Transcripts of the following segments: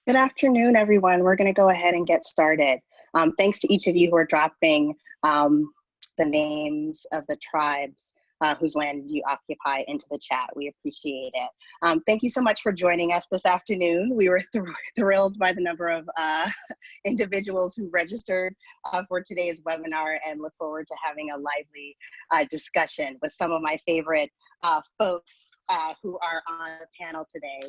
Good afternoon, everyone. We're going to go ahead and get started. Thanks to each of you who are dropping the names of the tribes whose land you occupy into the chat. We appreciate it. Thank you so much for joining us this afternoon. We were thrilled by the number of individuals who registered for today's webinar and look forward to having a lively discussion with some of my favorite folks who are on the panel today.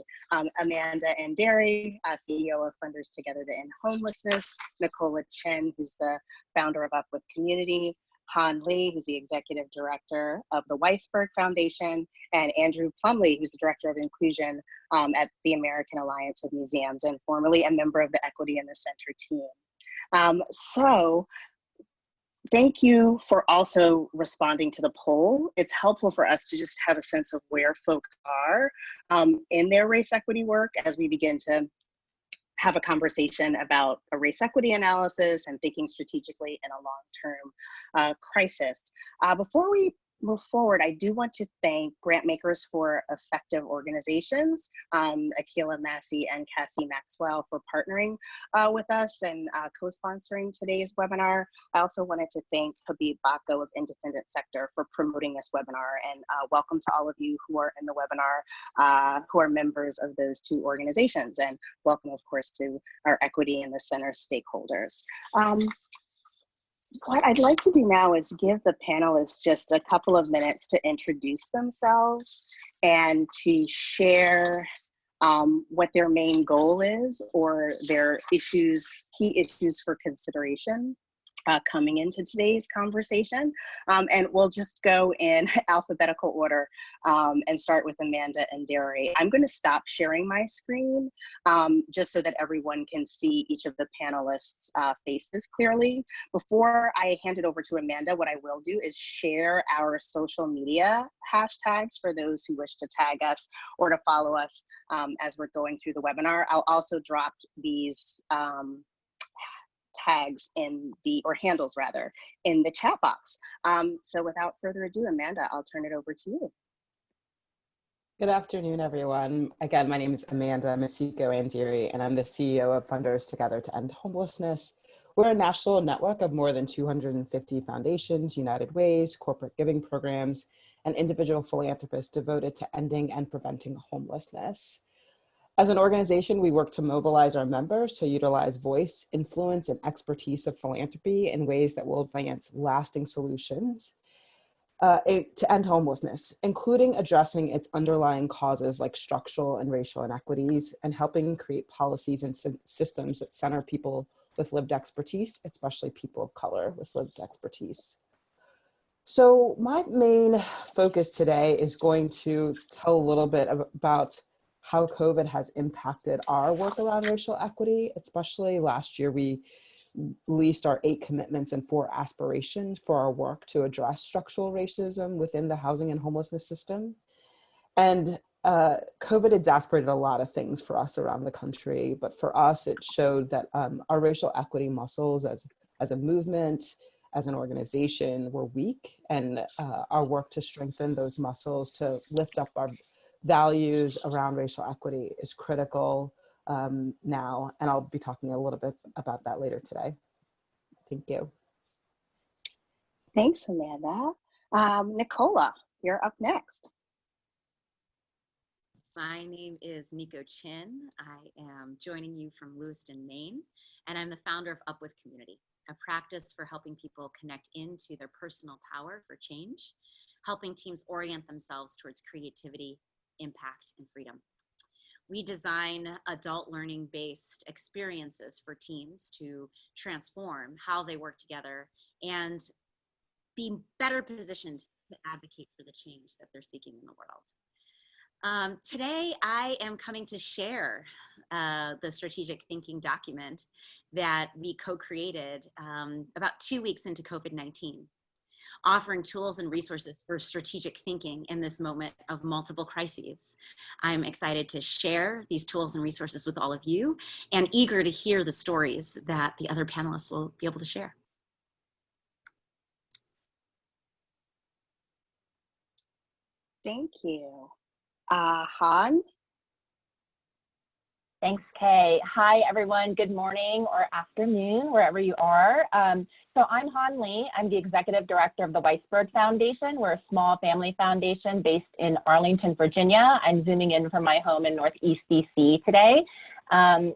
Amanda Anderi, CEO of Funders Together to End Homelessness, Nicola Chin, who's the founder of Up With Community, Han Lee, who's the executive director of the Weisberg Foundation, and Andrew Plumlee, who's the director of inclusion at the American Alliance of Museums and formerly a member of the Equity in the Center team. Thank you for also responding to the poll. It's helpful for us to just have a sense of where folks are in their race equity work as we begin to have a conversation about a race equity analysis and thinking strategically in a long-term crisis. Before we move forward, I do want to thank grant makers for effective organizations, Akila Massey and Cassie Maxwell for partnering with us and co-sponsoring today's webinar. I also wanted to thank Habib Bako of Independent Sector for promoting this webinar, and welcome to all of you who are in the webinar who are members of those two organizations, and welcome of course to our Equity in the Center stakeholders. What I'd like to do now is give the panelists just a couple of minutes to introduce themselves and to share what their main goal is or their key issues for consideration coming into today's conversation. And we'll just go in alphabetical order and start with Amanda Anderi. I'm going to stop sharing my screen just so that everyone can see each of the panelists' faces clearly. Before I hand it over to Amanda, what I will do is share our social media hashtags for those who wish to tag us or to follow us as we're going through the webinar. I'll also drop these tags or handles rather, in the chat box. So without further ado, Amanda, I'll turn it over to you. Good afternoon, everyone. Again, my name is Amanda Masiko Anderi, and I'm the CEO of Funders Together to End Homelessness. We're a national network of more than 250 foundations, United Ways, corporate giving programs, and individual philanthropists devoted to ending and preventing homelessness. As an organization, we work to mobilize our members to utilize voice, influence, and expertise of philanthropy in ways that will advance lasting solutions to end homelessness, including addressing its underlying causes like structural and racial inequities, and helping create policies and systems that center people with lived expertise, especially people of color with lived expertise. So my main focus today is going to tell a little bit about how COVID has impacted our work around racial equity. Especially last year, we released our 8 commitments and 4 aspirations for our work to address structural racism within the housing and homelessness system. And COVID exacerbated a lot of things for us around the country, but for us, it showed that our racial equity muscles as a movement, as an organization, were weak, and our work to strengthen those muscles, to lift up our values around racial equity is critical now, and I'll be talking a little bit about that later today. Thank you. Thanks, Amanda. Nicola, you're up next. My name is Nicola Chin. I am joining you from Lewiston, Maine, and I'm the founder of Up With Community, a practice for helping people connect into their personal power for change, helping teams orient themselves towards creativity, impact, and freedom. We design adult learning-based experiences for teams to transform how they work together and be better positioned to advocate for the change that they're seeking in the world. Today, I am coming to share the strategic thinking document that we co-created about 2 weeks into COVID-19. Offering tools and resources for strategic thinking in this moment of multiple crises. I'm excited to share these tools and resources with all of you and eager to hear the stories that the other panelists will be able to share. Thank you. Han? Thanks, Kay. Hi, everyone. Good morning or afternoon, wherever you are. So I'm Han Lee. I'm the Executive Director of the Weisberg Foundation. We're a small family foundation based in Arlington, Virginia. I'm zooming in from my home in Northeast DC today. A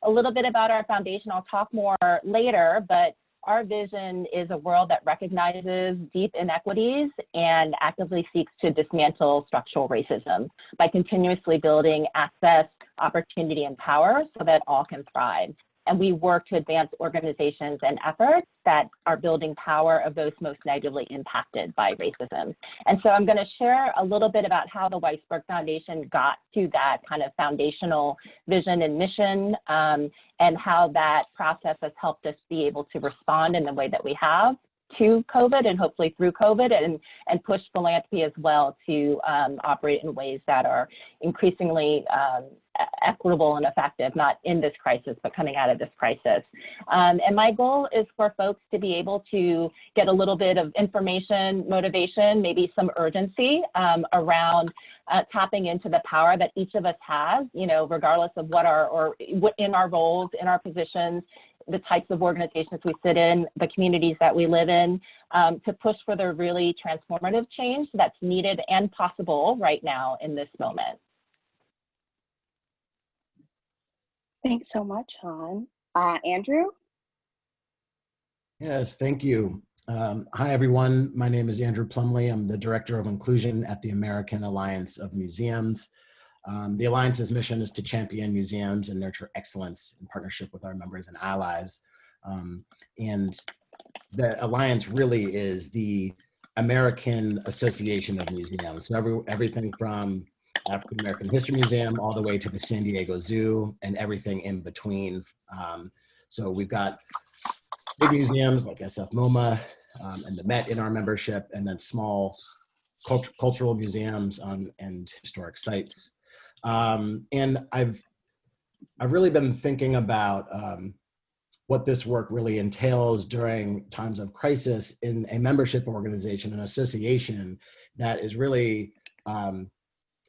little bit about our foundation, I'll talk more later, but our vision is a world that recognizes deep inequities and actively seeks to dismantle structural racism by continuously building access, opportunity, and power so that all can thrive. And we work to advance organizations and efforts that are building power of those most negatively impacted by racism. And so I'm going to share a little bit about how the Weisberg Foundation got to that kind of foundational vision and mission, and how that process has helped us be able to respond in the way that we have to COVID and hopefully through COVID, and push philanthropy as well to operate in ways that are increasingly equitable and effective, not in this crisis, but coming out of this crisis. And my goal is for folks to be able to get a little bit of information, motivation, maybe some urgency around tapping into the power that each of us has, you know, regardless of what in our roles, in our positions, the types of organizations we sit in, the communities that we live in, to push for the really transformative change that's needed and possible right now in this moment. Thanks so much, Han. Andrew? Yes, thank you. Hi, everyone. My name is Andrew Plumlee. I'm the Director of Inclusion at the American Alliance of Museums. The Alliance's mission is to champion museums and nurture excellence in partnership with our members and allies. And the Alliance really is the American Association of Museums. So everything from African American History Museum all the way to the San Diego Zoo and everything in between. So we've got big museums like SF MoMA and the Met in our membership, and then small cultural museums and historic sites. And I've really been thinking about what this work really entails during times of crisis in a membership organization, an association that is really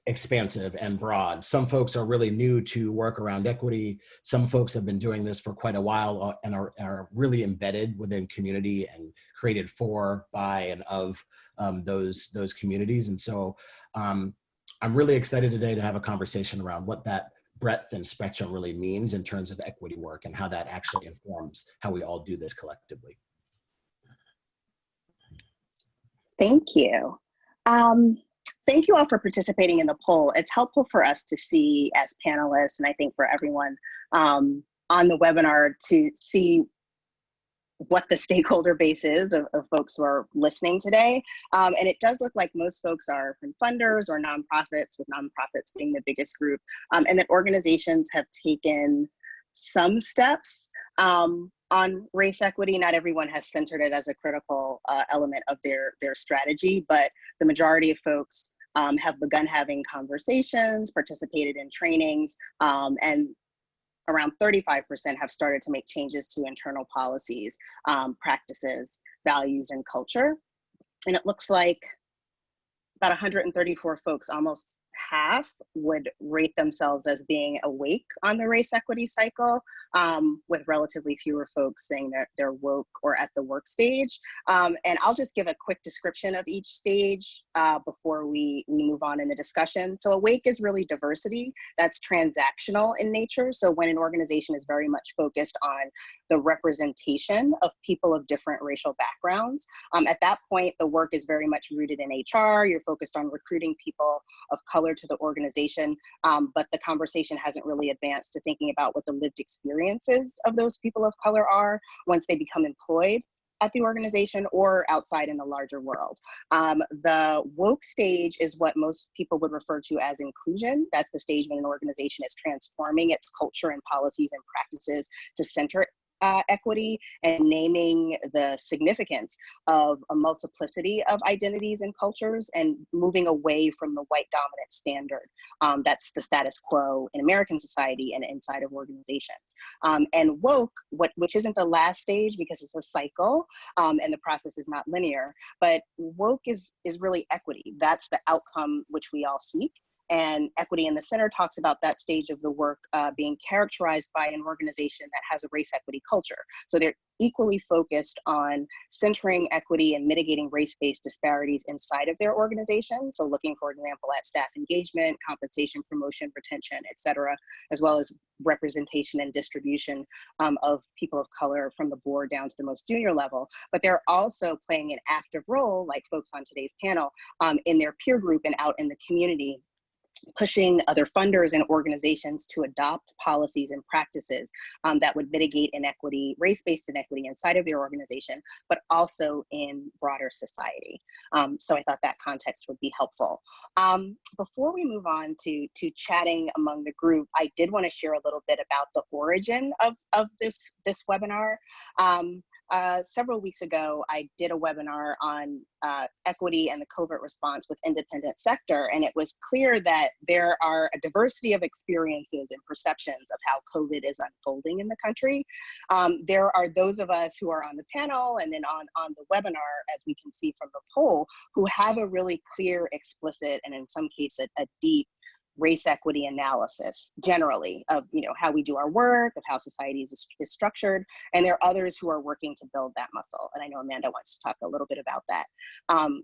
expansive and broad. Some folks are really new to work around equity. Some folks have been doing this for quite a while and are really embedded within community and created for, by, and of those communities. And so I'm really excited today to have a conversation around what that breadth and spectrum really means in terms of equity work and how that actually informs how we all do this collectively. Thank you. Thank you all for participating in the poll. It's helpful for us to see as panelists, and I think for everyone on the webinar, to see what the stakeholder base is of folks who are listening today. And it does look like most folks are from funders or nonprofits, with nonprofits being the biggest group, and that organizations have taken some steps on race equity. Not everyone has centered it as a critical element of their strategy, but the majority of folks have begun having conversations, participated in trainings, and around 35% have started to make changes to internal policies, practices, values, and culture. And it looks like about 134 folks, almost half, would rate themselves as being awake on the race equity cycle, with relatively fewer folks saying that they're woke or at the work stage. And I'll just give a quick description of each stage before we move on in the discussion. So awake is really diversity that's transactional in nature. So when an organization is very much focused on the representation of people of different racial backgrounds, at that point, the work is very much rooted in HR. You're focused on recruiting people of color to the organization, but the conversation hasn't really advanced to thinking about what the lived experiences of those people of color are once they become employed at the organization or outside in the larger world. The woke stage is what most people would refer to as inclusion. That's the stage when an organization is transforming its culture and policies and practices to center equity and naming the significance of a multiplicity of identities and cultures and moving away from the white dominant standard. That's the status quo in American society and inside of organizations. And woke, which isn't the last stage because it's a cycle and the process is not linear, but woke is really equity. That's the outcome which we all seek. And Equity in the Center talks about that stage of the work being characterized by an organization that has a race equity culture. So they're equally focused on centering equity and mitigating race-based disparities inside of their organization. So looking, for example, at staff engagement, compensation, promotion, retention, et cetera, as well as representation and distribution of people of color from the board down to the most junior level. But they're also playing an active role, like folks on today's panel, in their peer group and out in the community, pushing other funders and organizations to adopt policies and practices that would mitigate inequity, race-based inequity inside of their organization, but also in broader society. So I thought that context would be helpful. Before we move on to chatting among the group, I did want to share a little bit about the origin of this webinar. Several weeks ago, I did a webinar on equity and the COVID response with independent sector, and it was clear that there are a diversity of experiences and perceptions of how COVID is unfolding in the country. There are those of us who are on the panel and then on the webinar, as we can see from the poll, who have a really clear, explicit, and in some cases, a deep race equity analysis generally of how we do our work, of how society is structured, and there are others who are working to build that muscle. And I know Amanda wants to talk a little bit about that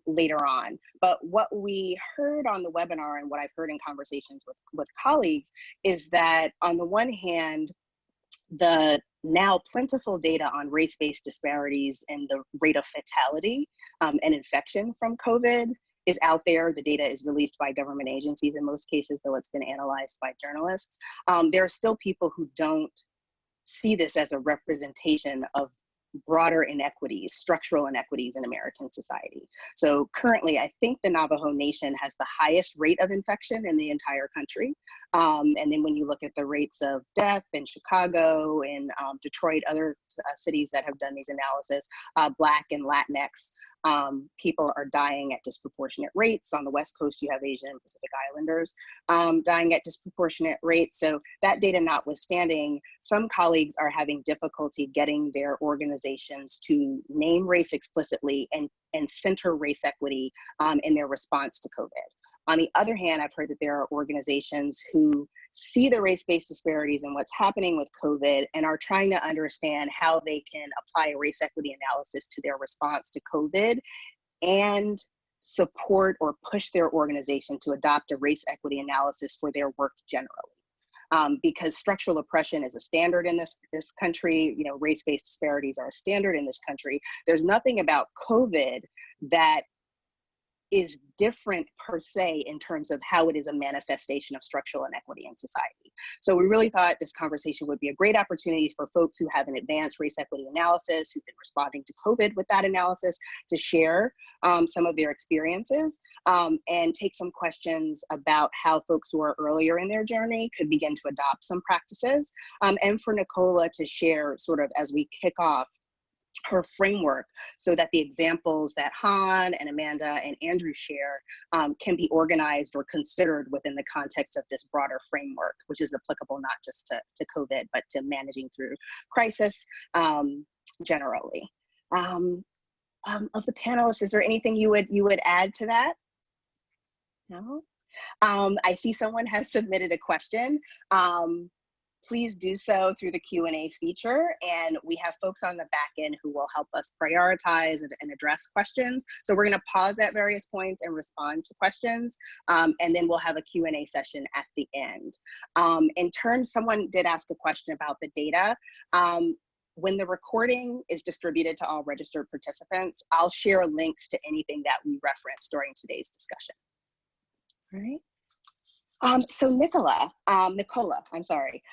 later on. But what we heard on the webinar and what I've heard in conversations with colleagues is that on the one hand, the now plentiful data on race-based disparities and the rate of fatality and infection from COVID is out there. The data is released by government agencies in most cases, though it's been analyzed by journalists. There are still people who don't see this as a representation of broader inequities, structural inequities in American society. So currently, I think the Navajo Nation has the highest rate of infection in the entire country. And then when you look at the rates of death in Chicago and Detroit, other cities that have done these analysis, Black and Latinx people are dying at disproportionate rates. On the West Coast, you have Asian and Pacific Islanders dying at disproportionate rates. So that data notwithstanding, some colleagues are having difficulty getting their organizations to name race explicitly and center race equity in their response to COVID. On the other hand, I've heard that there are organizations who see the race-based disparities and what's happening with COVID and are trying to understand how they can apply a race equity analysis to their response to COVID and support or push their organization to adopt a race equity analysis for their work generally. Because structural oppression is a standard in this country, race-based disparities are a standard in this country. There's nothing about COVID that is different per se in terms of how it is a manifestation of structural inequity in society. So we really thought this conversation would be a great opportunity for folks who have an advanced race equity analysis, who've been responding to COVID with that analysis, to share some of their experiences and take some questions about how folks who are earlier in their journey could begin to adopt some practices, and for Nicola to share sort of as we kick off her framework so that the examples that Han and Amanda and Andrew share can be organized or considered within the context of this broader framework, which is applicable not just to COVID, but to managing through crisis generally. Of the panelists, is there anything you would add to that? No? I see someone has submitted a question. Please do so through the Q&A feature, and we have folks on the back end who will help us prioritize and address questions. So we're going to pause at various points and respond to questions, and then we'll have a Q&A session at the end. In terms, someone did ask a question about the data. When the recording is distributed to all registered participants, I'll share links to anything that we reference during today's discussion. All right. So Nicola, I'm sorry.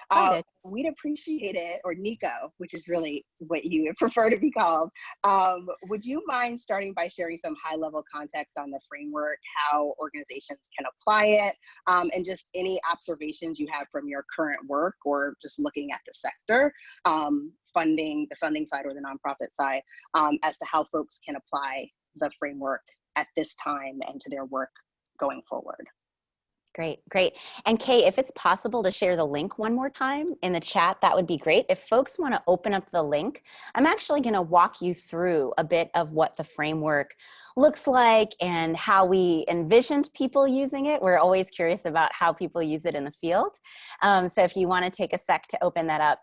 We'd appreciate it, or Nico, which is really what you would prefer to be called. Would you mind starting by sharing some high-level context on the framework, how organizations can apply it, and just any observations you have from your current work or just looking at the sector, the funding side or the nonprofit side, as to how folks can apply the framework at this time and to their work going forward? Great, great. And Kay, if it's possible to share the link one more time in the chat, that would be great. If folks want to open up the link, I'm actually going to walk you through a bit of what the framework looks like and how we envisioned people using it. We're always curious about how people use it in the field. So if you want to take a sec to open that up,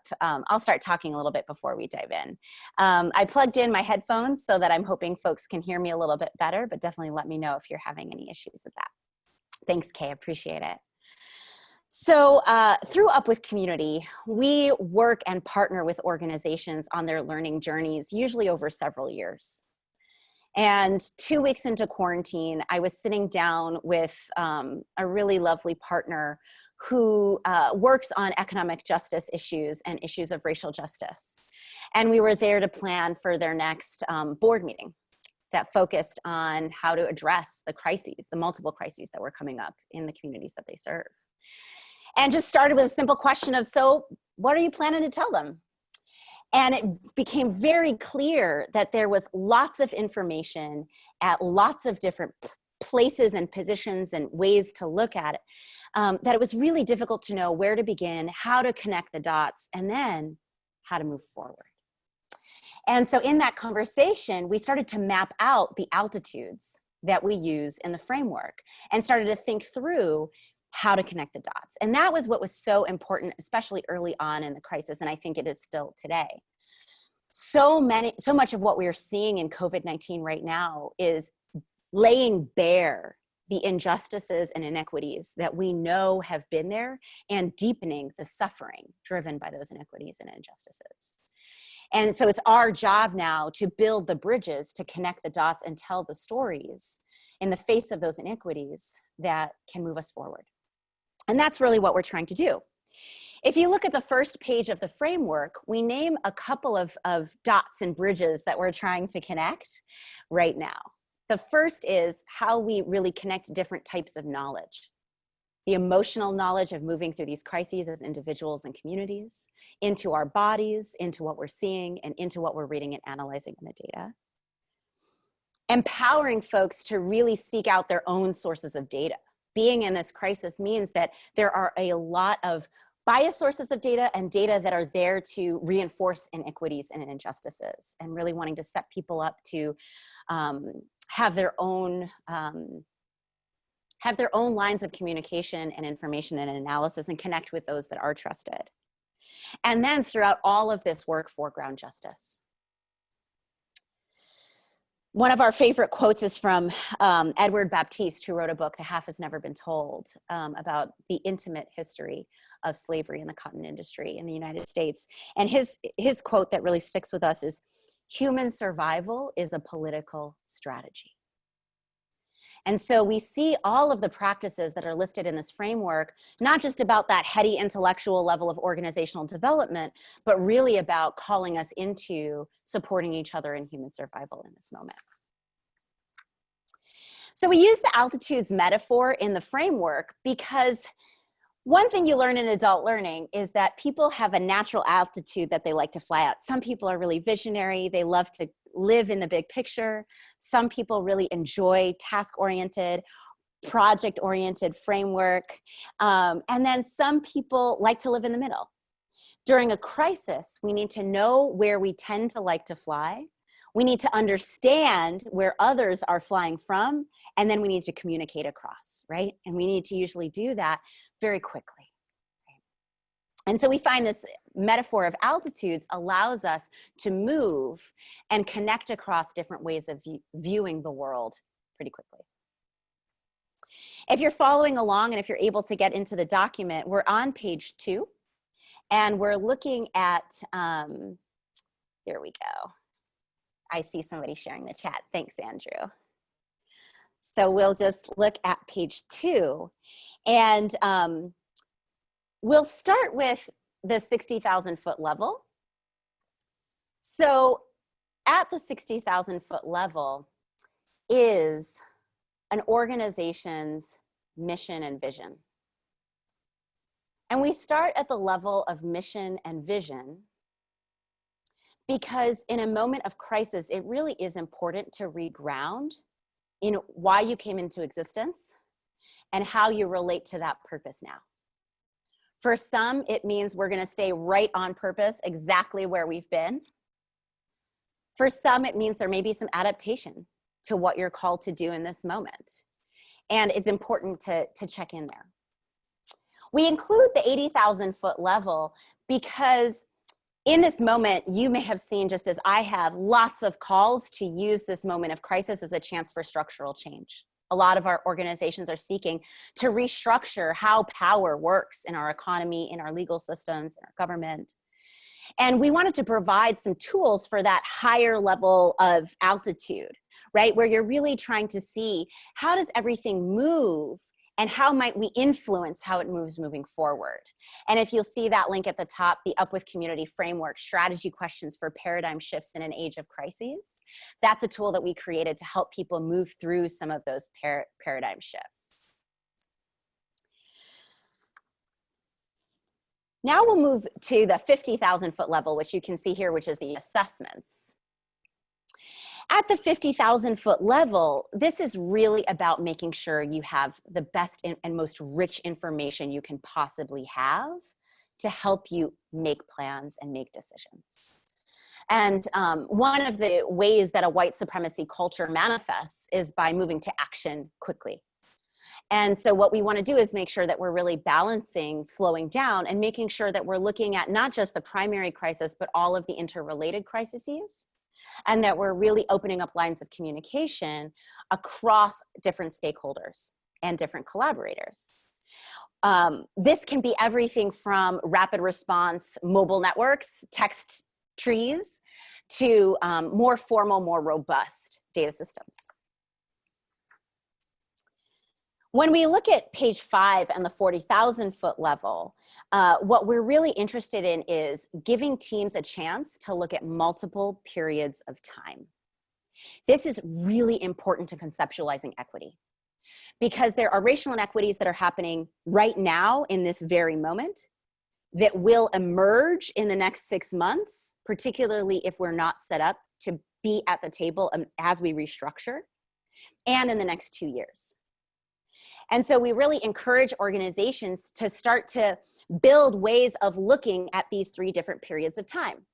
I'll start talking a little bit before we dive in. I plugged in my headphones so that I'm hoping folks can hear me a little bit better, but definitely let me know if you're having any issues with that. Thanks, Kay, appreciate it. So through Up With Community, we work and partner with organizations on their learning journeys, usually over several years. And 2 weeks into quarantine, I was sitting down with a really lovely partner who works on economic justice issues and issues of racial justice. And we were there to plan for their next board meeting that focused on how to address the crises, the multiple crises that were coming up in the communities that they serve. And just started with a simple question of, so what are you planning to tell them? And it became very clear that there was lots of information at lots of different places and positions and ways to look at it, that it was really difficult to know where to begin, how to connect the dots, and then how to move forward. And so in that conversation, we started to map out the altitudes that we use in the framework and started to think through how to connect the dots. And that was what was so important, especially early on in the crisis, and I think it is still today. So much of what we are seeing in COVID-19 right now is laying bare the injustices and inequities that we know have been there and deepening the suffering driven by those inequities and injustices. And so it's our job now to build the bridges to connect the dots and tell the stories in the face of those inequities that can move us forward. And that's really what we're trying to do. If you look at the first page of the framework, we name a couple of dots and bridges that we're trying to connect right now. The first is how we really connect different types of knowledge. The emotional knowledge of moving through these crises as individuals and communities, into our bodies, into what we're seeing, and into what we're reading and analyzing in the data. Empowering folks to really seek out their own sources of data. Being in this crisis means that there are a lot of biased sources of data and data that are there to reinforce inequities and injustices, and really wanting to set people up to have their own lines of communication and information and analysis and connect with those that are trusted. And then throughout all of this work, foreground justice. One of our favorite quotes is from Edward Baptiste, who wrote a book, The Half Has Never Been Told, about the intimate history of slavery in the cotton industry in the United States. And his quote that really sticks with us is, "Human survival is a political strategy." And so we see all of the practices that are listed in this framework, not just about that heady intellectual level of organizational development, but really about calling us into supporting each other in human survival in this moment. So we use the altitudes metaphor in the framework because one thing you learn in adult learning is that people have a natural altitude that they like to fly at. Some people are really visionary. They love to live in the big picture. Some people really enjoy task-oriented, project-oriented framework. And then some people like to live in the middle. During a crisis, we need to know where we tend to like to fly. We need to understand where others are flying from, and then we need to communicate across, right? And we need to usually do that very quickly. Right? And so we find this metaphor of altitudes allows us to move and connect across different ways of viewing the world pretty quickly. If you're following along and if you're able to get into the document, we're on page 2, and we're looking at, here we go. I see somebody sharing the chat. Thanks, Andrew. So we'll just look at page 2, and we'll start with the 60,000 foot level. So at the 60,000 foot level is an organization's mission and vision. And we start at the level of mission and vision because in a moment of crisis, it really is important to reground in why you came into existence and how you relate to that purpose now. For some, it means we're going to stay right on purpose, exactly where we've been. For some, it means there may be some adaptation to what you're called to do in this moment. And it's important to check in there. We include the 80,000 foot level because in this moment, you may have seen, just as I have, lots of calls to use this moment of crisis as a chance for structural change. A lot of our organizations are seeking to restructure how power works in our economy, in our legal systems, in our government. And we wanted to provide some tools for that higher level of altitude, right? Where you're really trying to see, how does everything move and how might we influence how it moves moving forward? And if you'll see that link at the top, the Up With Community Framework, Strategy Questions for Paradigm Shifts in an Age of Crises, that's a tool that we created to help people move through some of those paradigm shifts. Now we'll move to the 50,000 foot level, which you can see here, which is the assessments. At the 50,000 foot level, this is really about making sure you have the best and most rich information you can possibly have to help you make plans and make decisions. And one of the ways that a white supremacy culture manifests is by moving to action quickly. And so what we want to do is make sure that we're really balancing slowing down and making sure that we're looking at not just the primary crisis, but all of the interrelated crises, and that we're really opening up lines of communication across different stakeholders and different collaborators. This can be everything from rapid response mobile networks, text trees, to more formal, more robust data systems. When we look at page 5 and the 40,000 foot level, what we're really interested in is giving teams a chance to look at multiple periods of time. This is really important to conceptualizing equity, because there are racial inequities that are happening right now in this very moment that will emerge in the next 6 months, particularly if we're not set up to be at the table as we restructure, and in the next 2 years. And so we really encourage organizations to start to build ways of looking at these 3 different periods of time.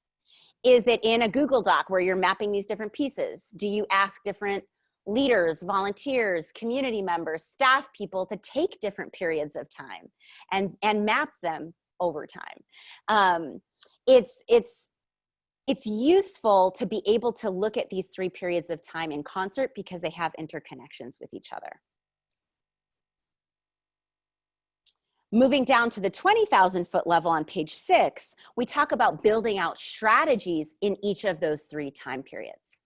Is it in a Google Doc where you're mapping these different pieces? Do you ask different leaders, volunteers, community members, staff people to take different periods of time and map them over time? It's useful to be able to look at these 3 periods of time in concert because they have interconnections with each other. Moving down to the 20,000 foot level on page 6, we talk about building out strategies in each of those 3 time periods.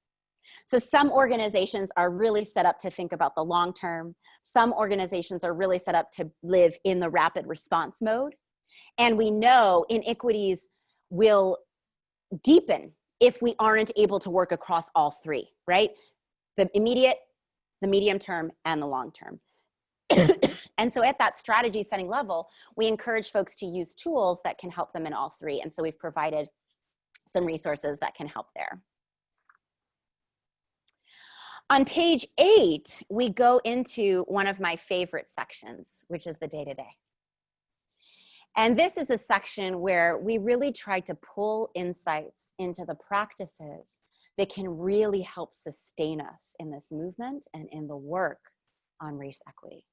So some organizations are really set up to think about the long term. Some organizations are really set up to live in the rapid response mode. And we know inequities will deepen if we aren't able to work across all 3, right? The immediate, the medium term, and the long term. And so at that strategy setting level, we encourage folks to use tools that can help them in all 3. And so we've provided some resources that can help there. On page 8, we go into one of my favorite sections, which is the day-to-day. And this is a section where we really try to pull insights into the practices that can really help sustain us in this movement and in the work on race equity.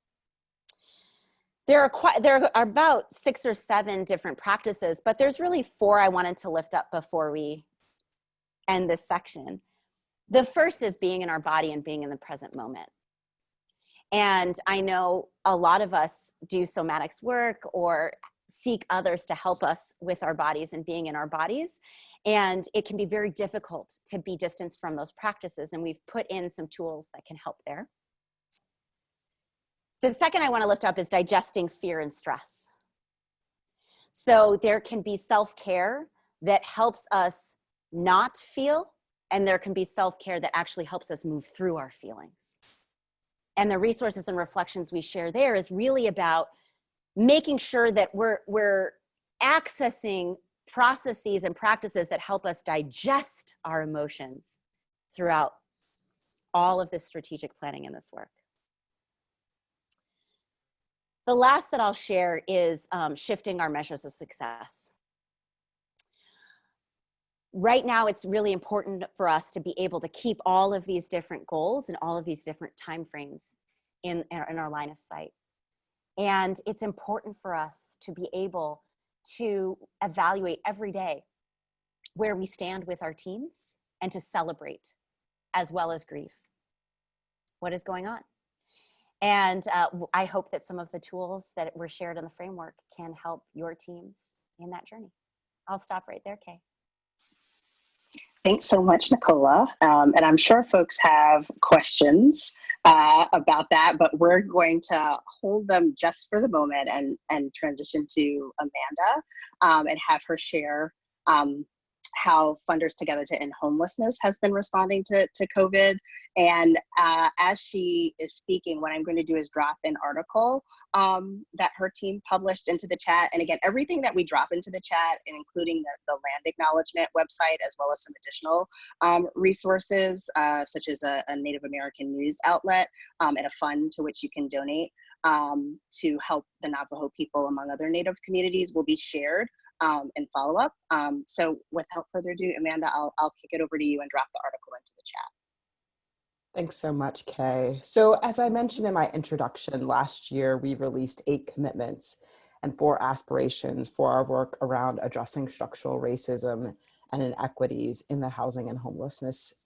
There are about 6 or 7 different practices, but there's really 4 I wanted to lift up before we end this section. The first is being in our body and being in the present moment. And I know a lot of us do somatics work or seek others to help us with our bodies and being in our bodies. And it can be very difficult to be distanced from those practices. And we've put in some tools that can help there. The second I want to lift up is digesting fear and stress. So there can be self-care that helps us not feel, and there can be self-care that actually helps us move through our feelings. And the resources and reflections we share there is really about making sure that we're accessing processes and practices that help us digest our emotions throughout all of this strategic planning and this work. The last that I'll share is shifting our measures of success. Right now, it's really important for us to be able to keep all of these different goals and all of these different timeframes in our line of sight. And it's important for us to be able to evaluate every day where we stand with our teams and to celebrate as well as grieve. What is going on? And I hope that some of the tools that were shared in the framework can help your teams in that journey. I'll stop right there, Kay. Thanks so much, Nicola. And I'm sure folks have questions about that, but we're going to hold them just for the moment and transition to Amanda and have her share how Funders Together to End Homelessness has been responding to COVID. And as she is speaking, what I'm going to do is drop an article that her team published into the chat. And again, everything that we drop into the chat, and including the land acknowledgement website, as well as some additional resources, such as a Native American news outlet and a fund to which you can donate to help the Navajo people, among other Native communities, will be shared and follow up. So without further ado, Amanda, I'll kick it over to you and drop the article into the chat. Thanks so much, Kay. So as I mentioned in my introduction, last year we released 8 commitments and 4 aspirations for our work around addressing structural racism and inequities in the housing and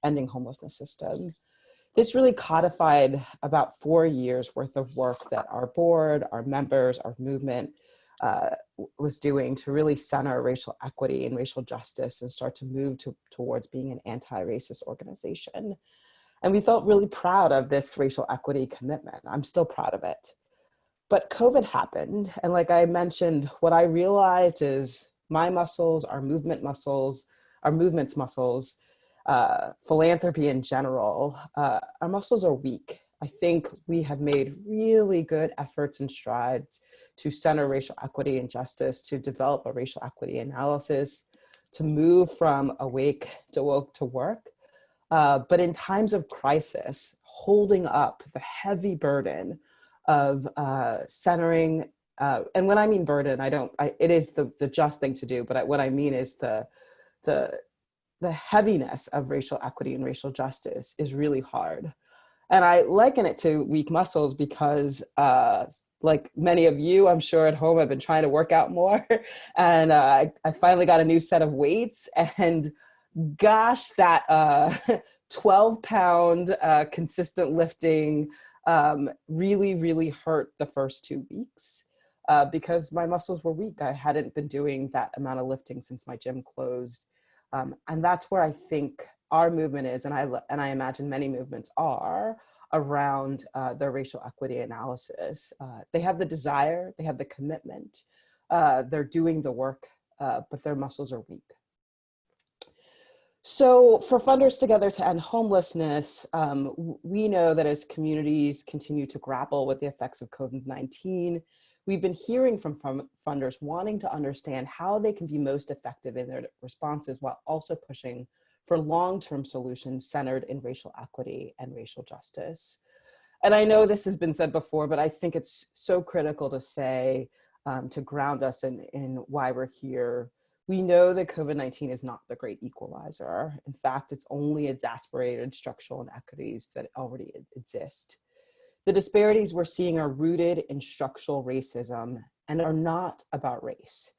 ending homelessness system. This really codified about 4 years worth of work that our board, our members, our movement was doing to really center racial equity and racial justice and start to move towards being an anti-racist organization. And we felt really proud of this racial equity commitment. I'm still proud of it. But COVID happened. And like I mentioned, what I realized is my muscles, our movement muscles, our movement's muscles, philanthropy in general, our muscles are weak. I think we have made really good efforts and strides to center racial equity and justice, to develop a racial equity analysis, to move from awake to woke to work. But in times of crisis, holding up the heavy burden of centering, and when I mean burden, it is the just thing to do, but what I mean is the heaviness of racial equity and racial justice is really hard. And I liken it to weak muscles because like many of you, I'm sure at home, I've been trying to work out more. And I finally got a new set of weights, and gosh, that 12-pound consistent lifting really, really hurt the first 2 weeks because my muscles were weak. I hadn't been doing that amount of lifting since my gym closed. And that's where I think our movement is, and I imagine many movements are, around their racial equity analysis. They have the desire, they have the commitment, they're doing the work, but their muscles are weak. So for Funders Together to End Homelessness, we know that as communities continue to grapple with the effects of COVID-19, we've been hearing from funders wanting to understand how they can be most effective in their responses while also pushing for long-term solutions centered in racial equity and racial justice. And I know this has been said before, but I think it's so critical to say, to ground us in why we're here. We know that COVID-19 is not the great equalizer. In fact, it's only exacerbated structural inequities that already exist. The disparities we're seeing are rooted in structural racism and are not about race.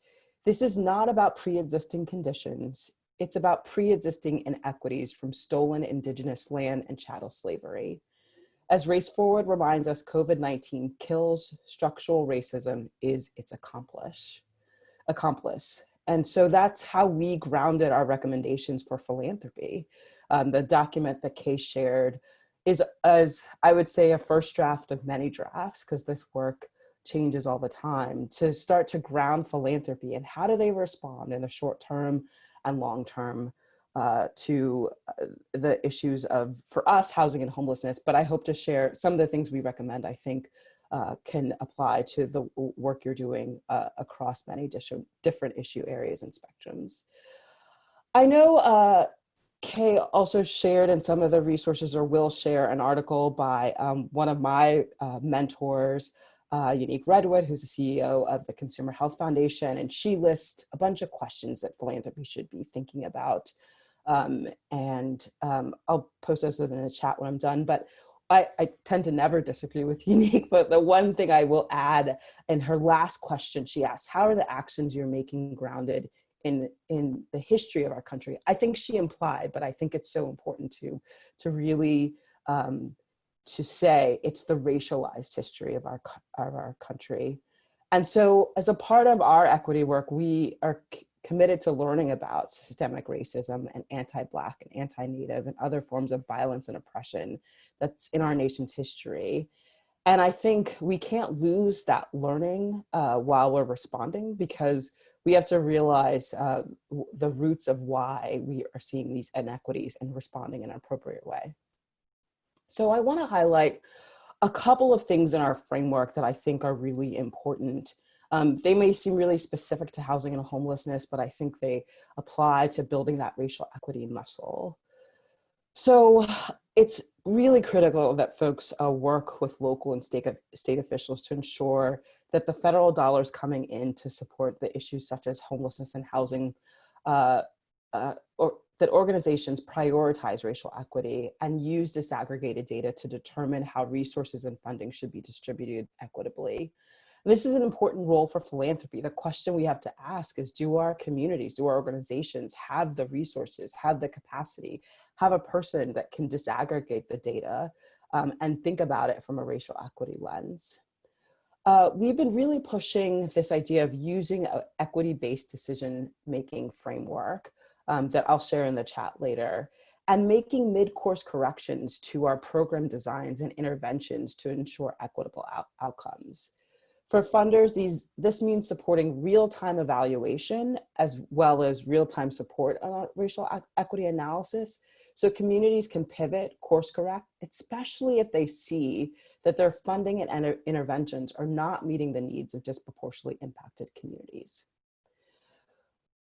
This is not about pre-existing conditions. It's about pre-existing inequities from stolen indigenous land and chattel slavery. As Race Forward reminds us, COVID-19 kills structural racism is its accomplice. And so that's how we grounded our recommendations for philanthropy. The document that Kay shared is, as I would say, a first draft of many drafts, because this work changes all the time, to start to ground philanthropy and how do they respond in the short term and long term to the issues of, for us, housing and homelessness. But I hope to share some of the things we recommend, I think, can apply to the work you're doing across many different issue areas and spectrums. I know Kay also shared in some of the resources, or will share, an article by one of my mentors, Unique Redwood, who's the CEO of the Consumer Health Foundation, and she lists a bunch of questions that philanthropy should be thinking about. I'll post those in the chat when I'm done, but I tend to never disagree with Unique, but the one thing I will add, in her last question, she asked, how are the actions you're making grounded in the history of our country? I think she implied, but I think it's so important to really to say it's the racialized history of our country. And so as a part of our equity work, we are committed to learning about systemic racism and anti-Black and anti-Native and other forms of violence and oppression that's in our nation's history. And I think we can't lose that learning while we're responding, because we have to realize the roots of why we are seeing these inequities and responding in an appropriate way. So I want to highlight a couple of things in our framework that I think are really important. They may seem really specific to housing and homelessness, but I think they apply to building that racial equity muscle. So it's really critical that folks work with local and state officials to ensure that the federal dollars coming in to support the issues such as homelessness and housing, or that organizations prioritize racial equity and use disaggregated data to determine how resources and funding should be distributed equitably. This is an important role for philanthropy. The question we have to ask is, do our communities, do our organizations have the resources, have the capacity, have a person that can disaggregate the data and think about it from a racial equity lens? We've been really pushing this idea of using an equity-based decision-making framework that I'll share in the chat later, and making mid-course corrections to our program designs and interventions to ensure equitable outcomes. For funders, this means supporting real-time evaluation as well as real-time support on racial equity analysis, so communities can pivot, course correct, especially if they see that their funding and interventions are not meeting the needs of disproportionately impacted communities.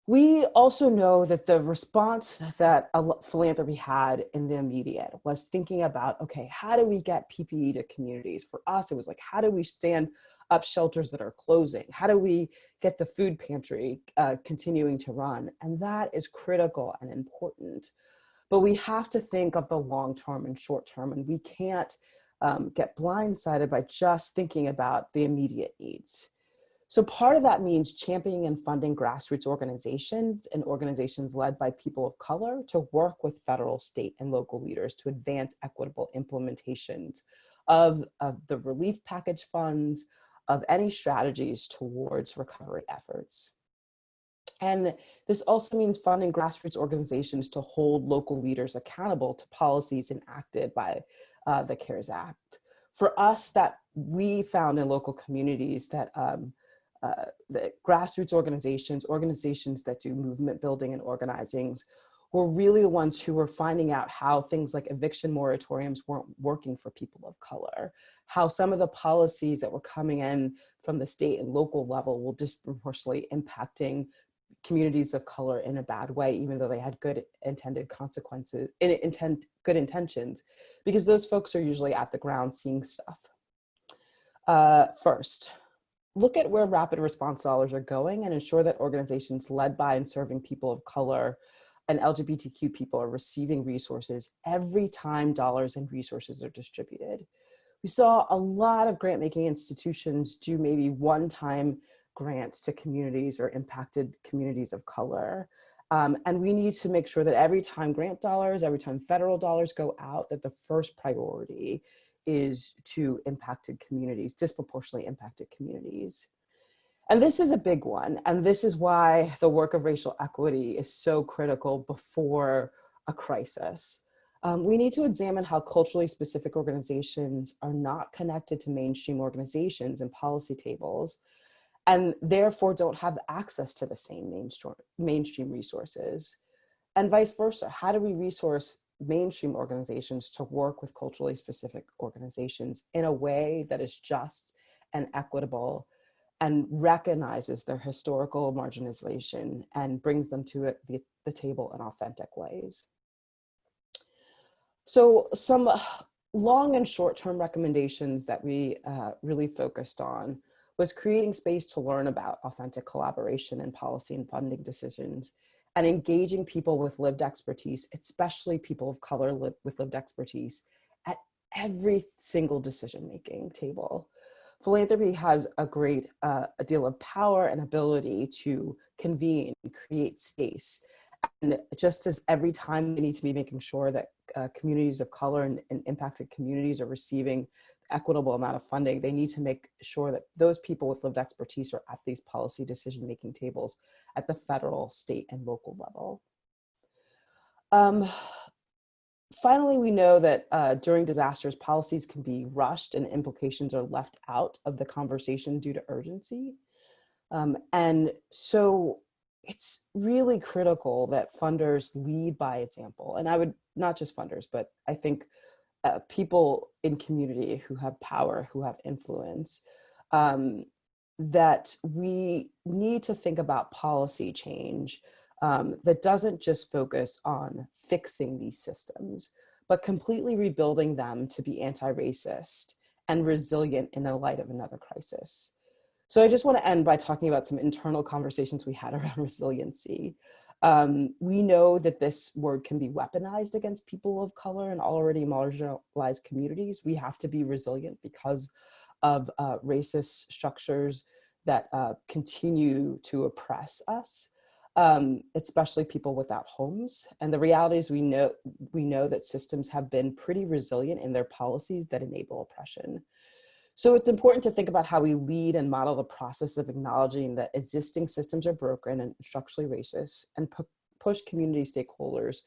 We also know that the response that philanthropy had in the immediate was thinking about, okay, how do we get PPE to communities? For us, it was like, how do we stand up shelters that are closing? How do we get the food pantry continuing to run? And that is critical and important. But we have to think of the long term and short term, and we can't get blindsided by just thinking about the immediate needs. So part of that means championing and funding grassroots organizations and organizations led by people of color to work with federal, state, and local leaders to advance equitable implementations of the relief package funds, of any strategies towards recovery efforts. And this also means funding grassroots organizations to hold local leaders accountable to policies enacted by the CARES Act. For us, that we found in local communities that the grassroots organizations that do movement building and organizing were really the ones who were finding out how things like eviction moratoriums weren't working for people of color, how some of the policies that were coming in from the state and local level were disproportionately impacting communities of color in a bad way, even though they had good intended consequences, good intentions, because those folks are usually at the ground seeing stuff. First, look at where rapid response dollars are going and ensure that organizations led by and serving people of color and LGBTQ people are receiving resources every time dollars and resources are distributed. We saw a lot of grant-making institutions do maybe one-time grants to communities or impacted communities of color. And we need to make sure that every time grant dollars, every time federal dollars go out, that the first priority is to impacted communities, disproportionately impacted communities. And this is a big one. And this is why the work of racial equity is so critical before a crisis. We need to examine how culturally specific organizations are not connected to mainstream organizations and policy tables, and therefore don't have access to the same mainstream resources. And vice versa, how do we resource mainstream organizations to work with culturally specific organizations in a way that is just and equitable and recognizes their historical marginalization and brings them to the table in authentic ways? So some long and short-term recommendations that we really focused on was creating space to learn about authentic collaboration in policy and funding decisions, and engaging people with lived expertise, especially people of color with lived expertise, at every single decision-making table. Philanthropy has a deal of power and ability to convene, create space. And just as every time we need to be making sure that communities of color and impacted communities are receiving equitable amount of funding, they need to make sure that those people with lived expertise are at these policy decision-making tables at the federal, state, and local level. Finally, we know that during disasters, policies can be rushed and implications are left out of the conversation due to urgency. And so it's really critical that funders lead by example. And I would, not just funders, but I think people in community who have power, who have influence, that we need to think about policy change that doesn't just focus on fixing these systems, but completely rebuilding them to be anti-racist and resilient in the light of another crisis. So I just want to end by talking about some internal conversations we had around resiliency. We know that this word can be weaponized against people of color and already marginalized communities. We have to be resilient because of racist structures that continue to oppress us, especially people without homes. And the reality is we know that systems have been pretty resilient in their policies that enable oppression. So it's important to think about how we lead and model the process of acknowledging that existing systems are broken and structurally racist, and push community stakeholders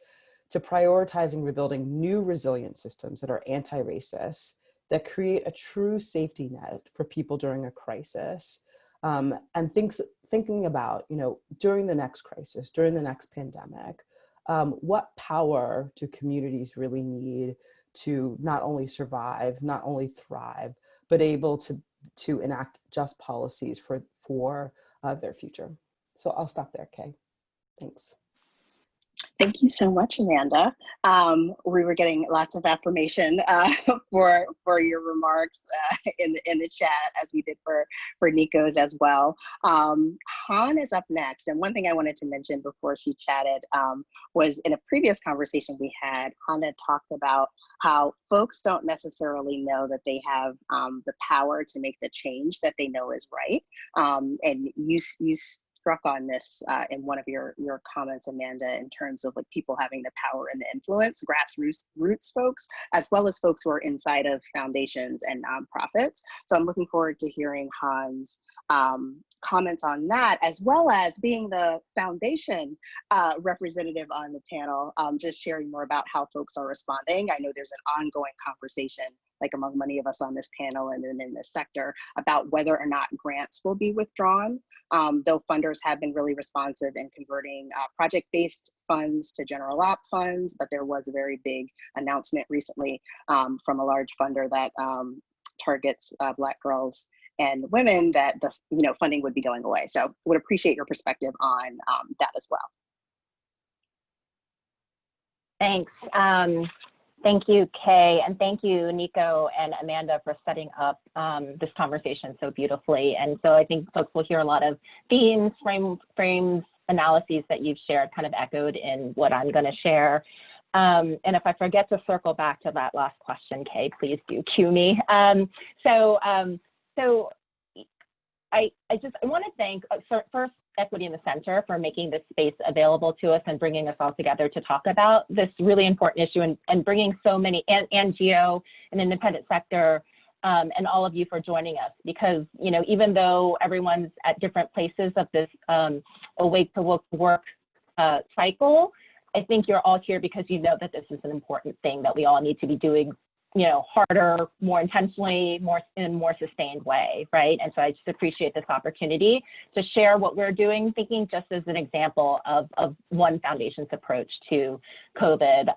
to prioritizing rebuilding new resilient systems that are anti-racist, that create a true safety net for people during a crisis, and thinking about, during the next crisis, during the next pandemic, what power do communities really need to not only survive, not only thrive, but able to enact just policies for their future. So I'll stop there, Kay. Thanks. Thank you so much, Amanda. We were getting lots of affirmation for your remarks in the chat, as we did for Nico's as well. Han is up next, and one thing I wanted to mention before she chatted was in a previous conversation we had, Han had talked about how folks don't necessarily know that they have the power to make the change that they know is right, and you struck on this in one of your comments, Amanda, in terms of like people having the power and the influence, grassroots folks, as well as folks who are inside of foundations and nonprofits. So I'm looking forward to hearing Han's comments on that, as well as being the foundation representative on the panel, just sharing more about how folks are responding. I know there's an ongoing conversation, like among many of us on this panel and then in this sector, about whether or not grants will be withdrawn, though funders have been really responsive in converting project-based funds to general op funds, but there was a very big announcement recently from a large funder that targets Black girls and women that the funding would be going away. So would appreciate your perspective on that as well. Thanks. Thank you, Kay, and thank you, Nico and Amanda, for setting up this conversation so beautifully. And so I think folks will hear a lot of themes, frames, analyses that you've shared kind of echoed in what I'm going to share. And if I forget to circle back to that last question, Kay, please do cue me. So I want to thank first Equity in the Center for making this space available to us and bringing us all together to talk about this really important issue, and bringing so many, and Geo, an independent sector, and all of you for joining us, because even though everyone's at different places of this awake to work cycle, I think you're all here because you know that this is an important thing that we all need to be doing harder, more intentionally, in a more sustained way, right? And so I just appreciate this opportunity to share what we're doing, thinking just as an example of one foundation's approach to COVID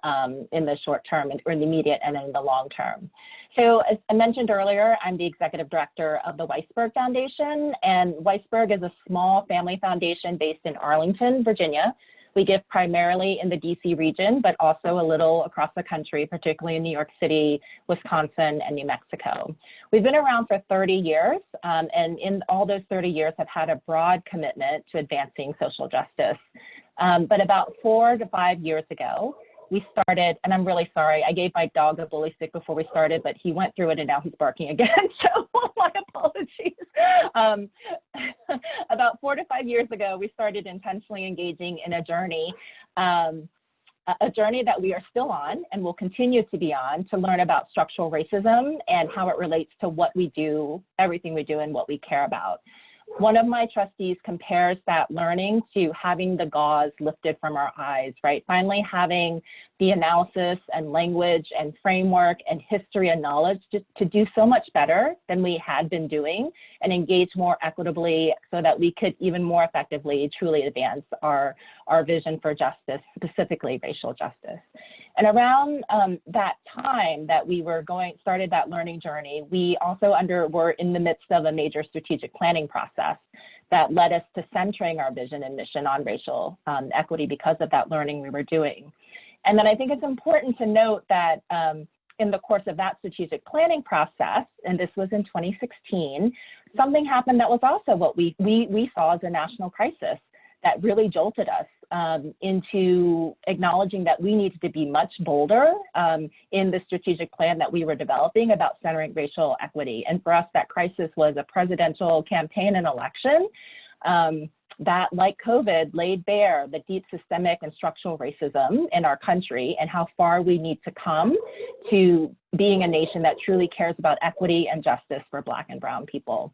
in the short term, or in the immediate and in the long term. So as I mentioned earlier, I'm the executive director of the Weisberg Foundation, and Weisberg is a small family foundation based in Arlington, Virginia, We give primarily in the DC region, but also a little across the country, particularly in New York City, Wisconsin, and New Mexico. We've been around for 30 years, and in all those 30 years have had a broad commitment to advancing social justice. But about 4 to 5 years ago, we started, and I'm really sorry, I gave my dog a bully stick before we started, but he went through it and now he's barking again, so my apologies. About 4 to 5 years ago, we started intentionally engaging in a journey that we are still on and will continue to be on, to learn about structural racism and how it relates to what we do, everything we do, and what we care about. One of my trustees compares that learning to having the gauze lifted from our eyes, right? Finally having the analysis and language and framework and history and knowledge to do so much better than we had been doing and engage more equitably so that we could even more effectively truly advance our vision for justice, specifically racial justice. And around that time that we were started that learning journey, we also were in the midst of a major strategic planning process that led us to centering our vision and mission on racial equity because of that learning we were doing. And then I think it's important to note that in the course of that strategic planning process, and this was in 2016, something happened that was also what we saw as a national crisis that really jolted us into acknowledging that we needed to be much bolder in the strategic plan that we were developing about centering racial equity. And for us, that crisis was a presidential campaign and election that, like COVID, laid bare the deep systemic and structural racism in our country and how far we need to come to being a nation that truly cares about equity and justice for Black and Brown people.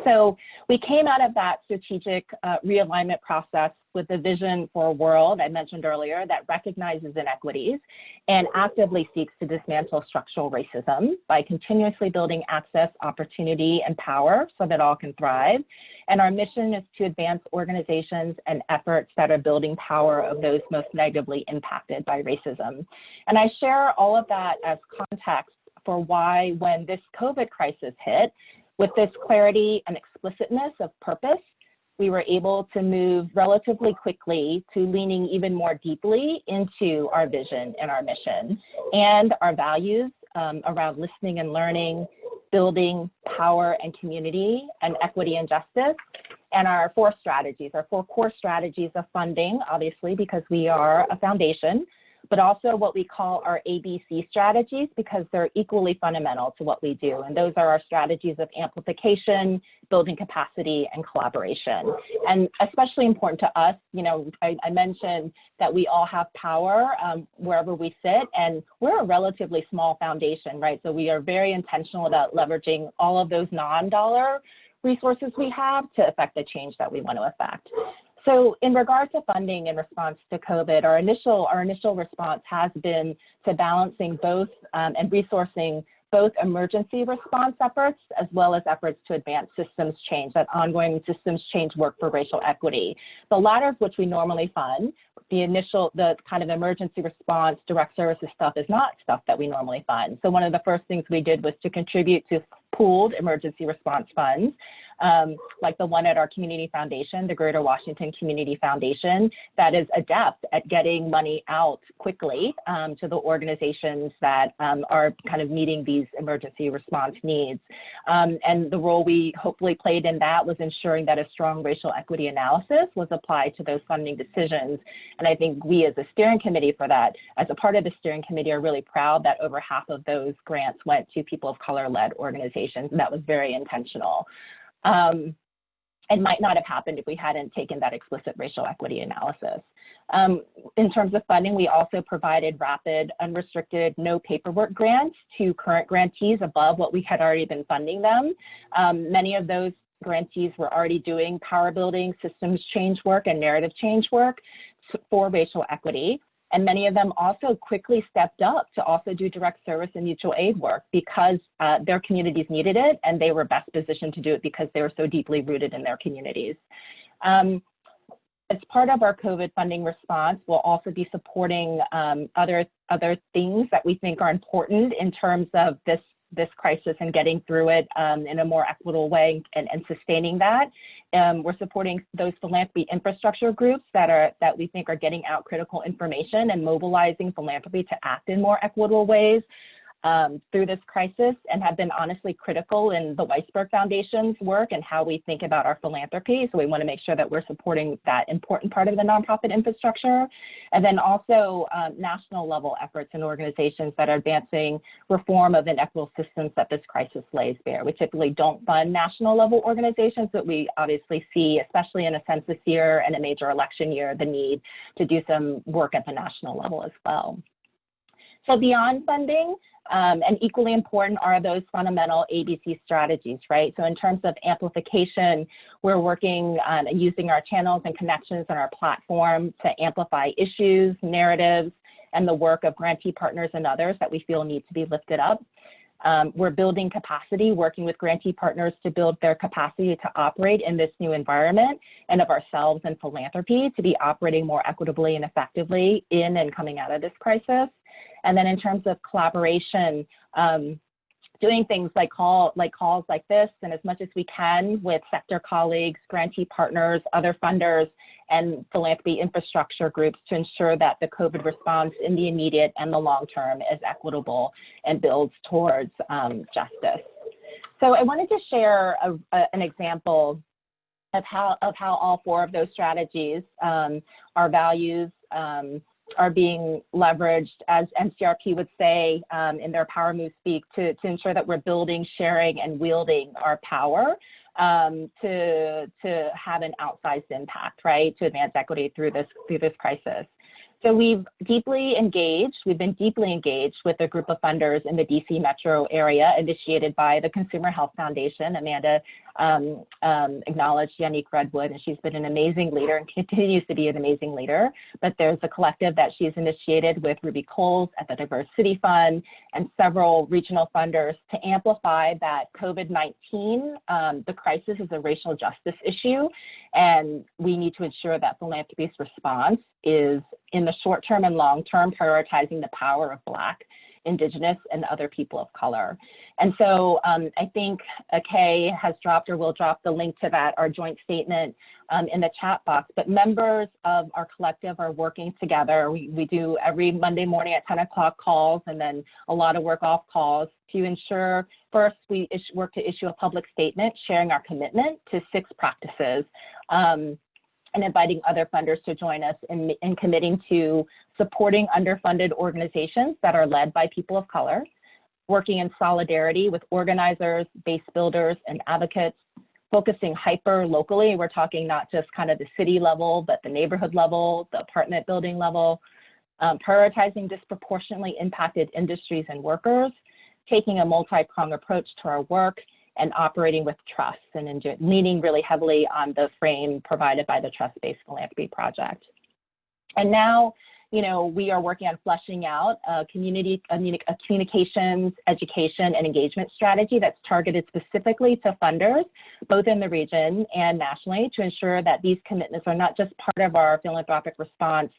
So we came out of that strategic realignment process with a vision for a world I mentioned earlier that recognizes inequities and actively seeks to dismantle structural racism by continuously building access, opportunity, and power so that all can thrive. And our mission is to advance organizations and efforts that are building power of those most negatively impacted by racism. And I share all of that as context for why, when this COVID crisis hit, with this clarity and explicitness of purpose, we were able to move relatively quickly to leaning even more deeply into our vision and our mission and our values around listening and learning, building power and community, and equity and justice, and our 4 strategies, our 4 core strategies of funding, obviously, because we are a foundation, but also what we call our ABC strategies, because they're equally fundamental to what we do. And those are our strategies of amplification, building capacity, and collaboration. And especially important to us, you know, I mentioned that we all have power wherever we sit, and we're a relatively small foundation, right? So we are very intentional about leveraging all of those non-dollar resources we have to affect the change that we want to affect. So in regard to funding in response to COVID, our initial response has been to balancing both and resourcing both emergency response efforts as well as efforts to advance systems change, that ongoing systems change work for racial equity. The latter of which we normally fund. The kind of emergency response, direct services stuff is not stuff that we normally fund. So one of the first things we did was to contribute to pooled emergency response funds, like the one at our community foundation, the Greater Washington Community Foundation, that is adept at getting money out quickly to the organizations that are kind of meeting these emergency response needs. And the role we hopefully played in that was ensuring that a strong racial equity analysis was applied to those funding decisions. And I think we as a steering committee for that, as a part of the steering committee, are really proud that over half of those grants went to people of color-led organizations. And that was very intentional. And might not have happened if we hadn't taken that explicit racial equity analysis. In terms of funding, we also provided rapid, unrestricted, no paperwork grants to current grantees above what we had already been funding them. Many of those grantees were already doing power building, systems change work, and narrative change work for racial equity. And many of them also quickly stepped up to also do direct service and mutual aid work because their communities needed it, and they were best positioned to do it because they were so deeply rooted in their communities. As part of our COVID funding response, we'll also be supporting other things that we think are important in terms of this this crisis and getting through it in a more equitable way and sustaining that. We're supporting those philanthropy infrastructure groups that we think are getting out critical information and mobilizing philanthropy to act in more equitable ways through this crisis, and have been honestly critical in the Weisberg Foundation's work and how we think about our philanthropy. So we want to make sure that we're supporting that important part of the nonprofit infrastructure. And then also national level efforts and organizations that are advancing reform of inequitable systems that this crisis lays bare. We typically don't fund national level organizations, but we obviously see, especially in a census year and a major election year, the need to do some work at the national level as well. So beyond funding, and equally important are those fundamental ABC strategies, right? So in terms of amplification, we're working on using our channels and connections on our platform to amplify issues, narratives, and the work of grantee partners and others that we feel need to be lifted up. We're building capacity, working with grantee partners to build their capacity to operate in this new environment, and of ourselves and philanthropy to be operating more equitably and effectively in and coming out of this crisis. And then in terms of collaboration, doing things like calls like this, and as much as we can with sector colleagues, grantee partners, other funders, and philanthropy infrastructure groups to ensure that the COVID response in the immediate and the long term is equitable and builds towards justice. So I wanted to share an example of how all four of those strategies, our values, are being leveraged, as NCRP would say in their Power Move Speak, to ensure that we're building, sharing, and wielding our power to have an outsized impact, right, to advance equity through this crisis. So we've been deeply engaged with a group of funders in the DC metro area, initiated by the Consumer Health Foundation. Amanda acknowledged Yannick Redwood, and she's been an amazing leader and continues to be an amazing leader. But there's a collective that she's initiated with Ruby Coles at the Diversity Fund and several regional funders to amplify that COVID-19, the crisis, is a racial justice issue, and we need to ensure that philanthropy's response is, in the short term and long term, prioritizing the power of Black, Indigenous, and other people of color. And so I think Kay has dropped, or will drop, the link to that, our joint statement in the chat box. But members of our collective are working together. We do every Monday morning at 10 o'clock calls, and then a lot of work off calls to ensure, first, we work to issue a public statement sharing our commitment to 6 practices, and inviting other funders to join us in committing to supporting underfunded organizations that are led by people of color, working in solidarity with organizers, base builders, and advocates, focusing hyper locally. We're talking not just kind of the city level, but the neighborhood level, the apartment building level, prioritizing disproportionately impacted industries and workers, taking a multi-pronged approach to our work, and operating with trust, and leaning really heavily on the frame provided by the Trust-Based Philanthropy Project. And now, we are working on fleshing out a communications, education, and engagement strategy that's targeted specifically to funders, both in the region and nationally, to ensure that these commitments are not just part of our philanthropic response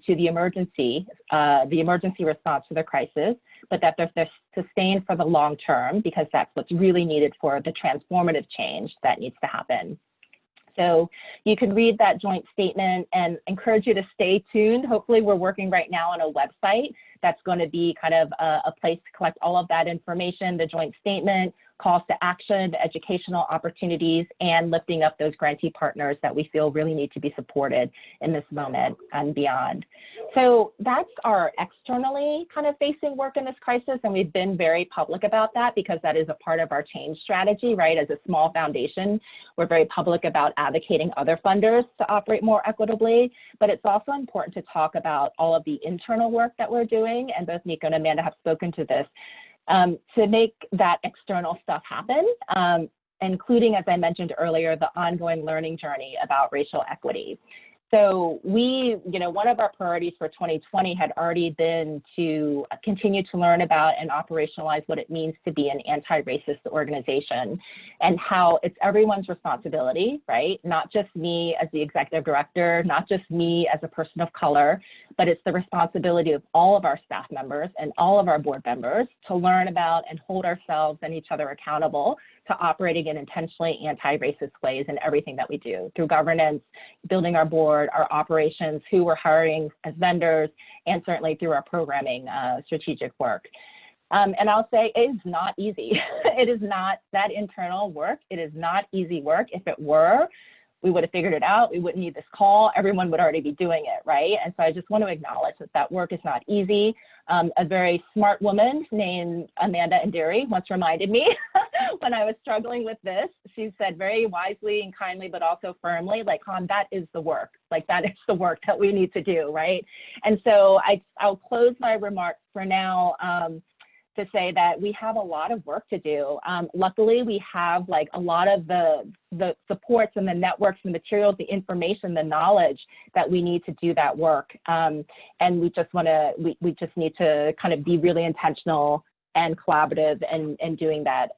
to the emergency response to the crisis, but that they're sustained for the long term, because that's what's really needed for the transformative change that needs to happen. So you can read that joint statement, and encourage you to stay tuned. Hopefully we're working right now on a website that's going to be kind of a place to collect all of that information, the joint statement, calls to action, the educational opportunities, and lifting up those grantee partners that we feel really need to be supported in this moment and beyond. So that's our externally kind of facing work in this crisis, and we've been very public about that because that is a part of our change strategy, right? As a small foundation, we're very public about advocating other funders to operate more equitably, but it's also important to talk about all of the internal work that we're doing, and both Nico and Amanda have spoken to this, to make that external stuff happen, including, as I mentioned earlier, the ongoing learning journey about racial equity. So one of our priorities for 2020 had already been to continue to learn about and operationalize what it means to be an anti-racist organization, and how it's everyone's responsibility, right? Not just me as the executive director, not just me as a person of color, but it's the responsibility of all of our staff members and all of our board members to learn about and hold ourselves and each other accountable to operating in intentionally anti-racist ways in everything that we do, through governance, building our board, our operations, who we're hiring as vendors, and certainly through our programming strategic work. And I'll say it is not easy. It is not that internal work. It is not easy work. If it were, we would have figured it out. We wouldn't need this call. Everyone would already be doing it, right? And so I just want to acknowledge that that work is not easy. A very smart woman named Amanda Nderi once reminded me when I was struggling with this. She said very wisely and kindly, but also firmly, like, Han, that is the work. Like, that is the work that we need to do, right? And so I'll close my remarks for now to say that we have a lot of work to do. Luckily, we have like a lot of the supports and the networks, the materials, the information, the knowledge that we need to do that work. And we just we just need to kind of be really intentional and collaborative and doing that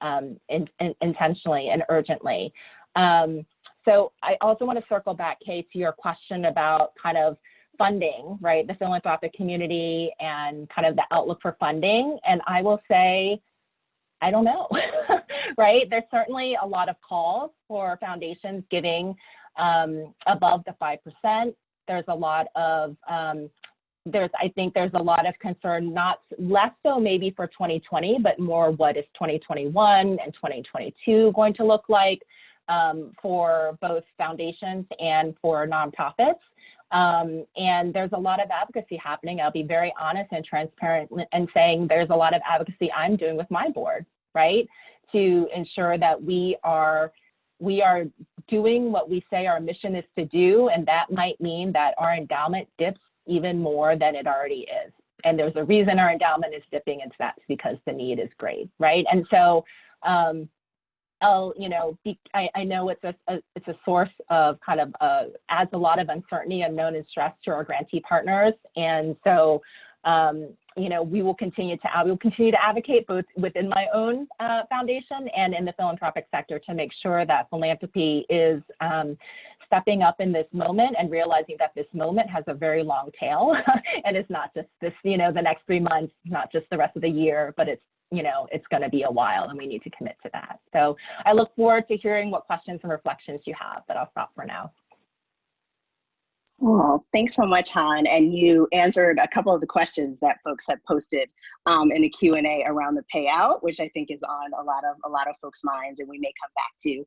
intentionally and urgently. So I also want to circle back, Kay, to your question about kind of funding, right? The philanthropic community and kind of the outlook for funding. And I will say, I don't know, right? There's certainly a lot of calls for foundations giving above the 5%. There's a lot of, I think there's a lot of concern, not less so maybe for 2020, but more what is 2021 and 2022 going to look like for both foundations and for nonprofits. And there's a lot of advocacy happening. I'll be very honest and transparent and saying there's a lot of advocacy I'm doing with my board, right? To ensure that we are doing what we say our mission is to do. And that might mean that our endowment dips even more than it already is. And there's a reason our endowment is dipping, and that's because the need is great, right? And so, I know it's a source of kind of adds a lot of uncertainty, unknown, and stress to our grantee partners, and so we will continue to advocate both within my own foundation and in the philanthropic sector to make sure that philanthropy is stepping up in this moment and realizing that this moment has a very long tail, and it's not just this the next 3 months, not just the rest of the year, but it's going to be a while, and we need to commit to that. So I look forward to hearing what questions and reflections you have, but I'll stop for now. Well, thanks so much, Han. And you answered a couple of the questions that folks had posted in the Q&A around the payout, which I think is on a lot of folks' minds, and we may come back to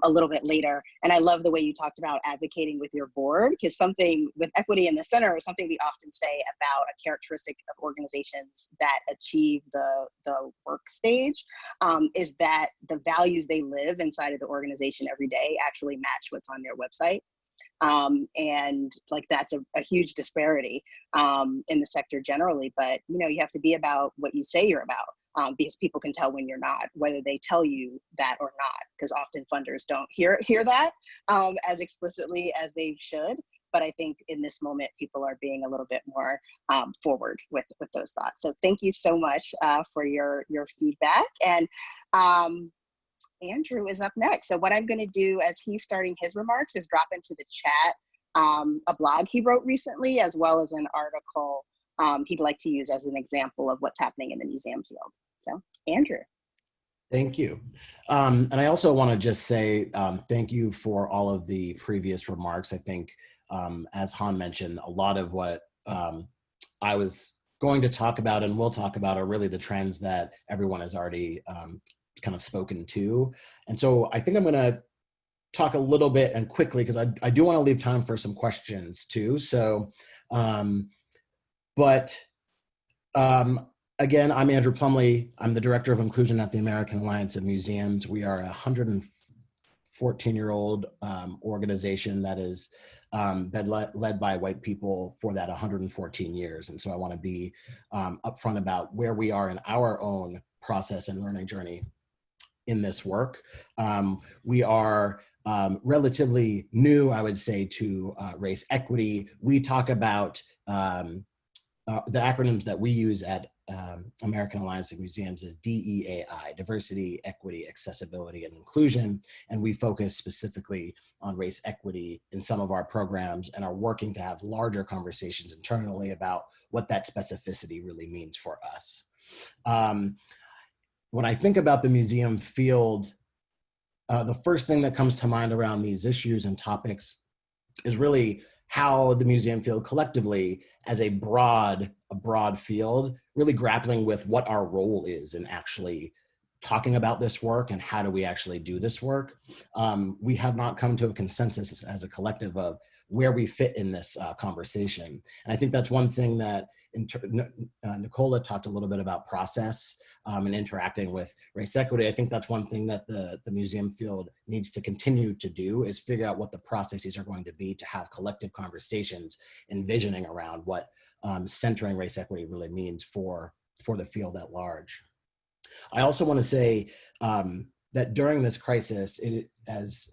a little bit later. And I love the way you talked about advocating with your board, because something with equity in the center is something we often say about a characteristic of organizations that achieve the work stage is that the values they live inside of the organization every day actually match what's on their website. And like that's a huge disparity in the sector generally, but you have to be about what you say you're about, because people can tell when you're not, whether they tell you that or not, because often funders don't hear that as explicitly as they should. But I think in this moment, people are being a little bit more forward with those thoughts. So thank you so much for your feedback. And Andrew is up next. So what I'm going to do as he's starting his remarks is drop into the chat a blog he wrote recently, as well as an article he'd like to use as an example of what's happening in the museum field. So Andrew. Thank you. And I also want to just say thank you for all of the previous remarks. I think, as Han mentioned, a lot of what I was going to talk about and will talk about are really the trends that everyone has already kind of spoken to. And so I think I'm going to talk a little bit and quickly, because I do want to leave time for some questions too. So, again, I'm Andrew Plumlee. I'm the Director of Inclusion at the American Alliance of Museums. We are a 114-year-old organization that is been led by white people for that 114 years. And so I want to be upfront about where we are in our own process and learning journey in this work. We are relatively new, I would say, to race equity. We talk about the acronyms that we use at American Alliance of Museums is DEAI, Diversity, Equity, Accessibility, and Inclusion. And we focus specifically on race equity in some of our programs and are working to have larger conversations internally about what that specificity really means for us. When I think about the museum field, the first thing that comes to mind around these issues and topics is really how the museum field collectively, as a broad field, really grappling with what our role is in actually talking about this work and how do we actually do this work. We have not come to a consensus as a collective of where we fit in this conversation. And I think that's one thing that Nicola talked a little bit about process and interacting with race equity. I think that's one thing that the museum field needs to continue to do, is figure out what the processes are going to be to have collective conversations, envisioning around what centering race equity really means for the field at large. I also want to say that during this crisis, as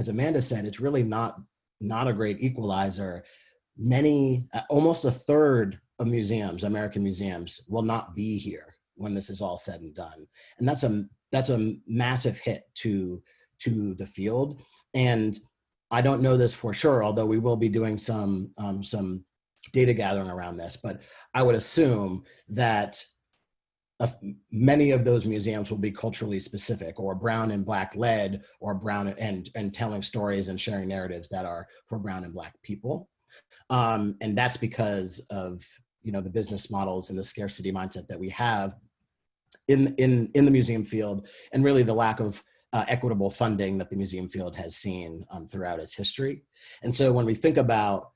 Amanda said, it's really not a great equalizer. Almost a third of museums, American museums, will not be here when this is all said and done. And that's a massive hit to the field. And I don't know this for sure, although we will be doing some data gathering around this, but I would assume that many of those museums will be culturally specific, or brown and black led, or brown and telling stories and sharing narratives that are for brown and black people. And that's because of, the business models and the scarcity mindset that we have in the museum field, and really the lack of equitable funding that the museum field has seen throughout its history. And so when we think about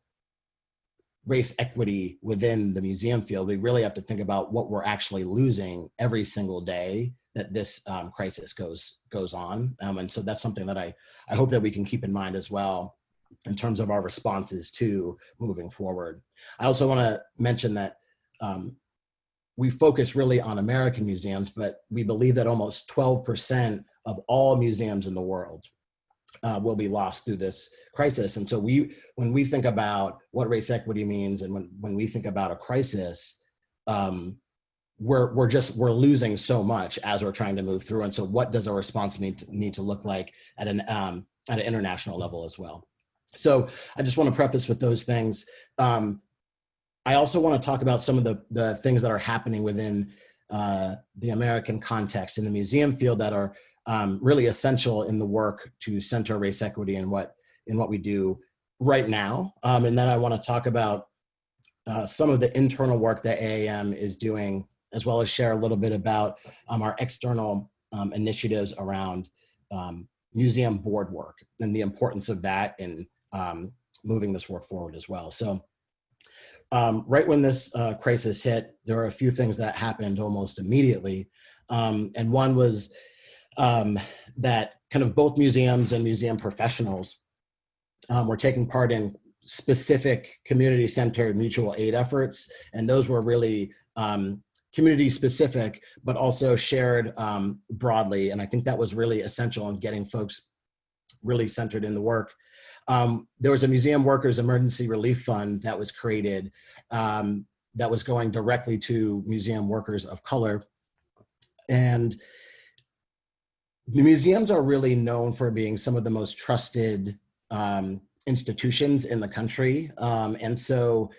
race equity within the museum field, we really have to think about what we're actually losing every single day that this crisis goes on. And so that's something that I hope that we can keep in mind as well in terms of our responses to moving forward. I also want to mention that we focus really on American museums, but we believe that almost 12% of all museums in the world will be lost through this crisis. And so when we think about what race equity means, and when we think about a crisis, we're losing so much as we're trying to move through. And so what does our response need to look like at an international level as well? So I just want to preface with those things. I also want to talk about some of the things that are happening within the American context in the museum field that are really essential in the work to center race equity in what we do right now. And then I want to talk about some of the internal work that AAM is doing, as well as share a little bit about our external initiatives around museum board work and the importance of that in moving this work forward as well. So right when this crisis hit, there were a few things that happened almost immediately. And one was that kind of both museums and museum professionals were taking part in specific community-centered mutual aid efforts. And those were really community-specific, but also shared broadly. And I think that was really essential in getting folks really centered in the work. There was a Museum Workers Emergency Relief Fund that was created that was going directly to museum workers of color. And the museums are really known for being some of the most trusted institutions in the country. And so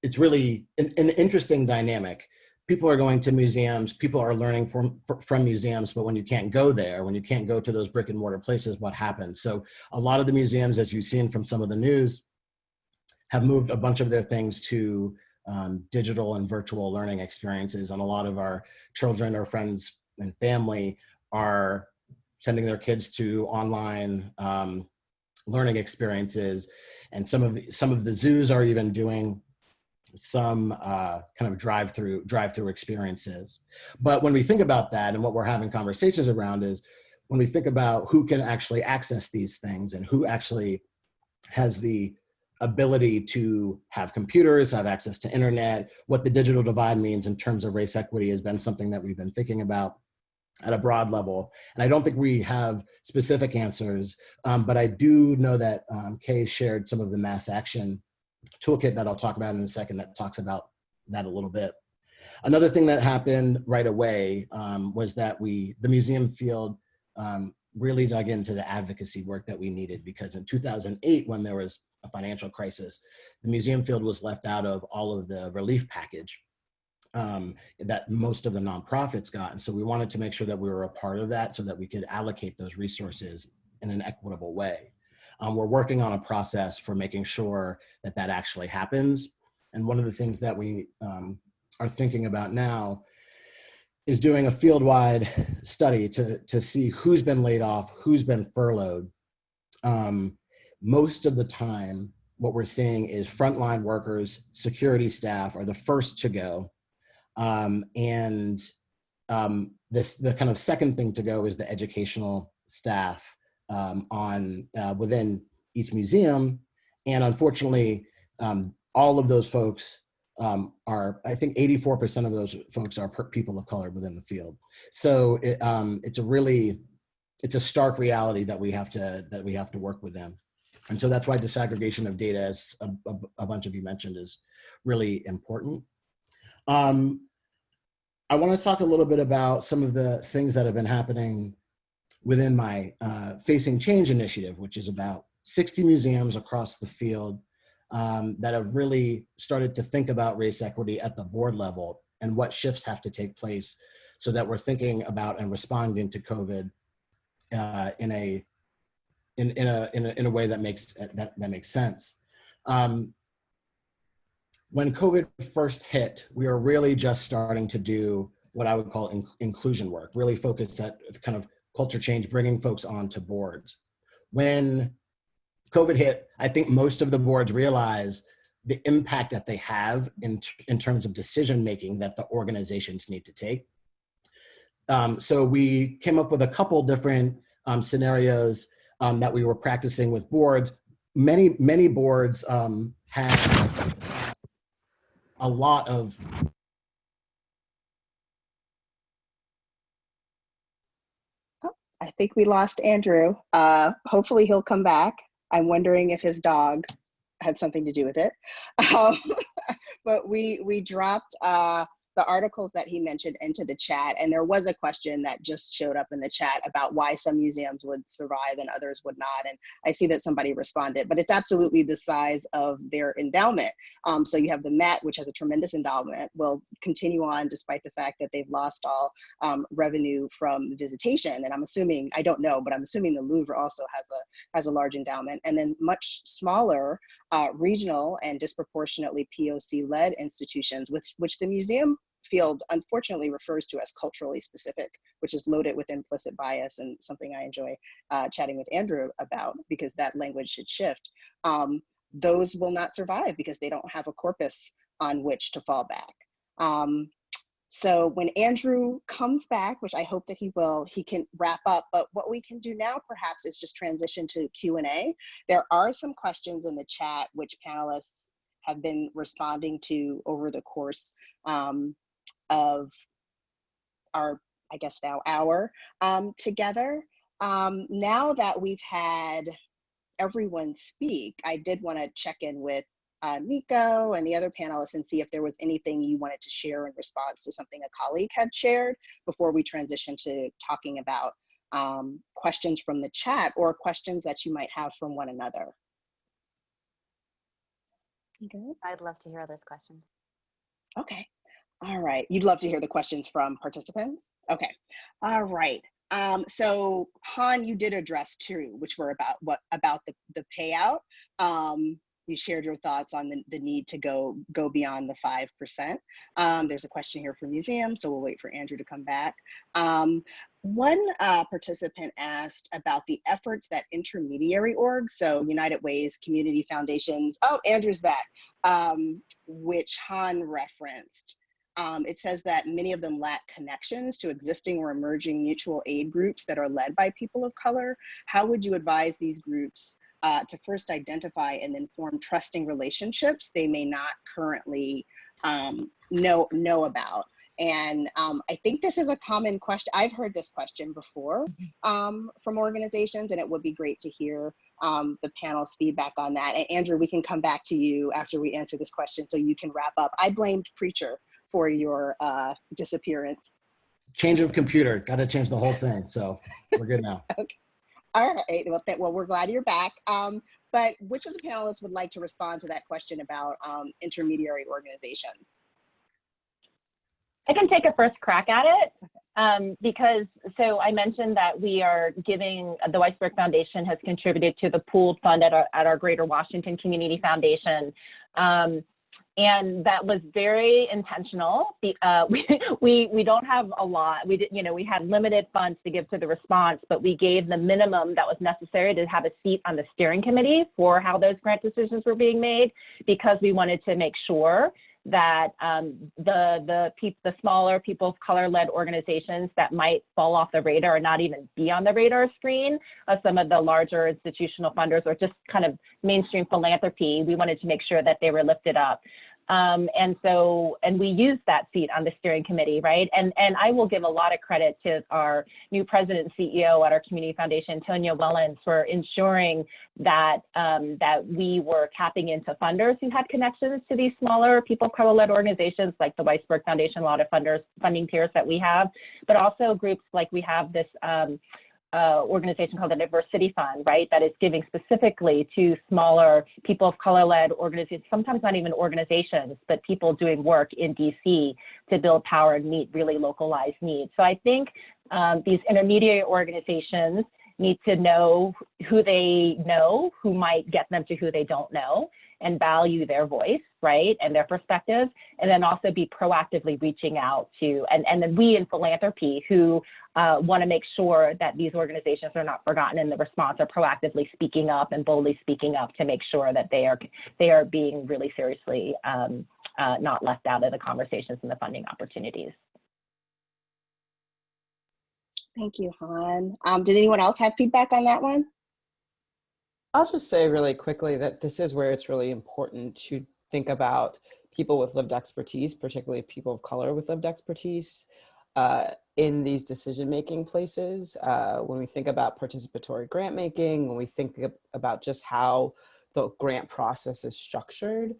it's really an interesting dynamic. People are going to museums, people are learning from museums, but when you can't go there, when you can't go to those brick and mortar places, what happens? So a lot of the museums, as you've seen from some of the news, have moved a bunch of their things to digital and virtual learning experiences. And a lot of our children or friends and family are sending their kids to online learning experiences. And some of the zoos are even doing some kind of drive-through experiences. But when we think about that, and what we're having conversations around is when we think about who can actually access these things and who actually has the ability to have computers, have access to internet, what the digital divide means in terms of race equity has been something that we've been thinking about at a broad level. And I don't think we have specific answers, but I do know that Kay shared some of the mass action toolkit that I'll talk about in a second that talks about that a little bit. Another thing that happened right away was that the museum field really dug into the advocacy work that we needed, because in 2008, when there was a financial crisis, the museum field was left out of all of the relief package that most of the nonprofits got. And so we wanted to make sure that we were a part of that so that we could allocate those resources in an equitable way. We're working on a process for making sure that that actually happens. And one of the things that we are thinking about now is doing a field-wide study to see who's been laid off, who's been furloughed. Most of the time, what we're seeing is frontline workers, security staff are the first to go. The kind of second thing to go is the educational staff within each museum. And unfortunately, all of those folks I think 84% of those folks are people of color within the field. So it's a stark reality that we have to work with them. And so that's why disaggregation of data, as a bunch of you mentioned, is really important. I want to talk a little bit about some of the things that have been happening within my Facing Change initiative, which is about 60 museums across the field that have really started to think about race equity at the board level and what shifts have to take place so that we're thinking about and responding to COVID in a way that makes sense. When COVID first hit, we were really just starting to do what I would call inclusion work, really focused at kind of culture change, bringing folks onto boards. When COVID hit, I think most of the boards realized the impact that they have in terms of decision-making that the organizations need to take. So we came up with a couple different scenarios that we were practicing with boards. Many boards have a lot of I think we lost Andrew. Hopefully he'll come back. I'm wondering if his dog had something to do with it. But we dropped the articles that he mentioned into the chat, and there was a question that just showed up in the chat about why some museums would survive and others would not, and I see that somebody responded, but it's absolutely the size of their endowment. So you have the Met, which has a tremendous endowment, will continue on despite the fact that they've lost all revenue from visitation, and I'm assuming, I don't know, but I'm assuming the Louvre also has a large endowment, and then much smaller regional and disproportionately POC-led institutions, which the museum field unfortunately refers to as culturally specific, which is loaded with implicit bias and something I enjoy chatting with Andrew about, because that language should shift. Those will not survive because they don't have a corpus on which to fall back. So when Andrew comes back, which I hope that he will, he can wrap up, but what we can do now perhaps is just transition to Q&A. There are some questions in the chat which panelists have been responding to over the course of our, I guess now, hour together. Now that we've had everyone speak, I did want to check in with Nico and the other panelists and see if there was anything you wanted to share in response to something a colleague had shared before we transition to talking about questions from the chat or questions that you might have from one another. You good? I'd love to hear those questions. Okay. All right. You'd love to hear the questions from participants? Okay. All right. So Han, you did address two, which were about the payout. You shared your thoughts on the need to go beyond the 5%. There's a question here for museums, so we'll wait for Andrew to come back. One participant asked about the efforts that intermediary orgs, so United Way's community foundations, oh, Andrew's back, which Han referenced. It says that many of them lack connections to existing or emerging mutual aid groups that are led by people of color. How would you advise these groups to first identify and then form trusting relationships they may not currently know about? And I think this is a common question. I've heard this question before from organizations, and it would be great to hear the panel's feedback on that. And Andrew, we can come back to you after we answer this question so you can wrap up. I blamed Preacher for your disappearance. Change of computer, got to change the whole thing. So we're good now. Okay. All right, well, we're glad you're back. But which of the panelists would like to respond to that question about intermediary organizations? I can take a first crack at it because, so I mentioned that we are giving, the Weisberg Foundation has contributed to the pooled fund at our Greater Washington Community Foundation. And that was very intentional. We don't have a lot. We had limited funds to give to the response, but we gave the minimum that was necessary to have a seat on the steering committee for how those grant decisions were being made, because we wanted to make sure that the smaller people of color-led organizations that might fall off the radar or not even be on the radar screen of some of the larger institutional funders or just kind of mainstream philanthropy, we wanted to make sure that they were lifted up. And we used that seat on the steering committee, right? And I will give a lot of credit to our new president and CEO at our community foundation, Tonya Wellens, for ensuring that that we were tapping into funders who had connections to these smaller people of color-led organizations like the Weisberg Foundation, a lot of funding tiers that we have, but also groups like we have this organization called the Diversity Fund, right? That is giving specifically to smaller people of color-led organizations, sometimes not even organizations, but people doing work in DC to build power and meet really localized needs. So I think these intermediary organizations need to know who they know, who might get them to who they don't know, and value their voice, right, and their perspective, and then also be proactively reaching out to, and then we in philanthropy who want to make sure that these organizations are not forgotten in the response, are proactively speaking up and boldly speaking up to make sure that they are being really seriously not left out of the conversations and the funding opportunities. Thank you, Han. Did anyone else have feedback on that one? I'll just say really quickly that this is where it's really important to think about people with lived expertise, particularly people of color with lived expertise in these decision-making places. When we think about participatory grant making, when we think about just how the grant process is structured,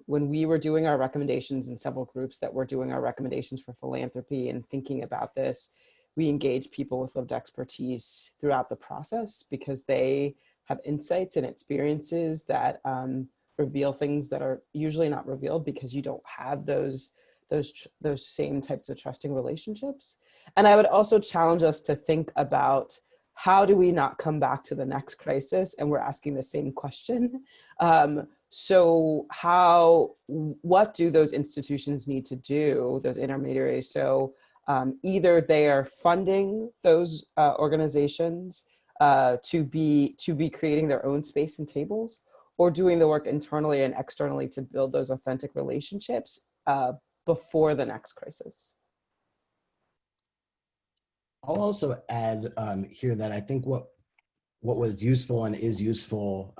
when we were doing our recommendations in several groups that were doing our recommendations for philanthropy and thinking about this, we engage people with lived expertise throughout the process because they have insights and experiences that reveal things that are usually not revealed because you don't have those same types of trusting relationships. And I would also challenge us to think about how do we not come back to the next crisis and we're asking the same question. So what do those institutions need to do, those intermediaries? So either they are funding those organizations to be creating their own space and tables, or doing the work internally and externally to build those authentic relationships before the next crisis. I'll also add here that I think what was useful and is useful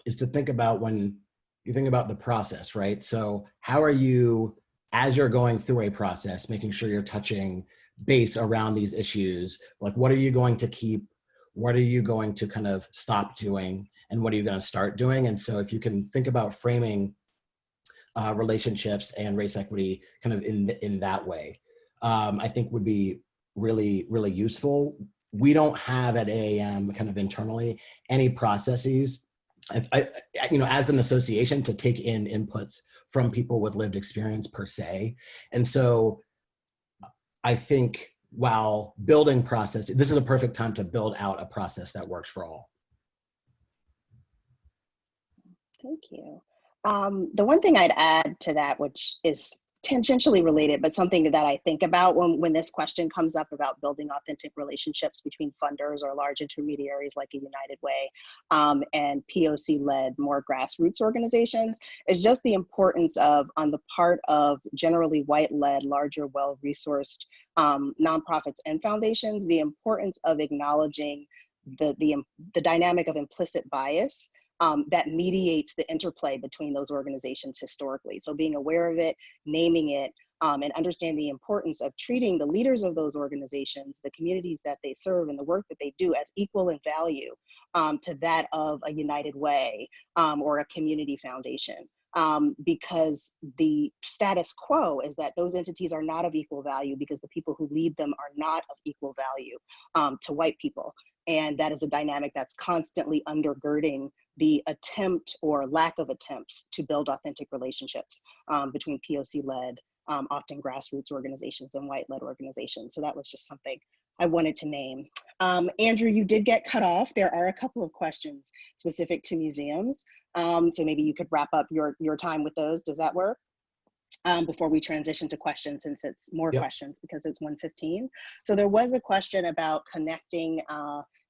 is to think about when you think about the process, right? So how are you, as you're going through a process, making sure you're touching base around these issues? Like, what are you going to keep? What are you going to kind of stop doing? And what are you going to start doing? And so if you can think about framing relationships and race equity kind of in that way, I think would be really, really useful. We don't have at AAM kind of internally any processes, as an association, to take in inputs from people with lived experience per se. And so I think while building process, this is a perfect time to build out a process that works for all. Thank you. The one thing I'd add to that, which is tangentially related, but something that I think about when this question comes up about building authentic relationships between funders or large intermediaries like a United Way and POC-led, more grassroots organizations, is just the importance of, on the part of generally white-led, larger, well-resourced nonprofits and foundations, the importance of acknowledging the dynamic of implicit bias that mediates the interplay between those organizations historically. So being aware of it, naming it, and understand the importance of treating the leaders of those organizations, the communities that they serve, and the work that they do as equal in value to that of a United Way or a community foundation. Because the status quo is that those entities are not of equal value because the people who lead them are not of equal value to white people. And that is a dynamic that's constantly undergirding the attempt or lack of attempts to build authentic relationships between POC-led, often grassroots organizations and white-led organizations. So that was just something I wanted to name. Andrew, you did get cut off. There are a couple of questions specific to museums. So maybe you could wrap up your time with those. Does that work? Before we transition to questions, since it's more questions because it's 1:15. So there was a question about connecting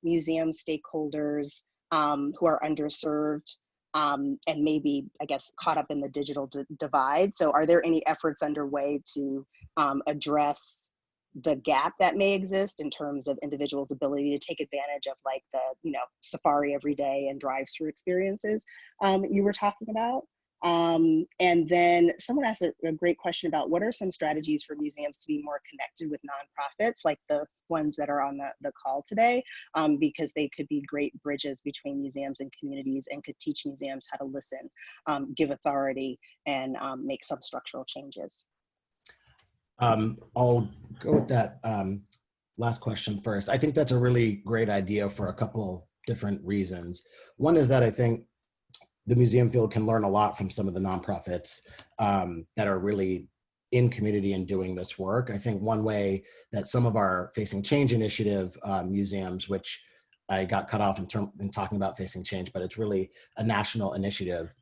museum stakeholders who are underserved and maybe, I guess, caught up in the digital divide. So are there any efforts underway to address the gap that may exist in terms of individuals' ability to take advantage of like the, Safari every day and drive-through experiences you were talking about? And then someone asked a great question about what are some strategies for museums to be more connected with nonprofits, like the ones that are on the call today, because they could be great bridges between museums and communities and could teach museums how to listen, give authority, and make some structural changes. I'll go with that last question first. I think that's a really great idea for a couple different reasons. One is that I think the museum field can learn a lot from some of the nonprofits that are really in community and doing this work. I think one way that some of our Facing Change initiative museums, which I got cut off in talking about Facing Change, but it's really a national initiative.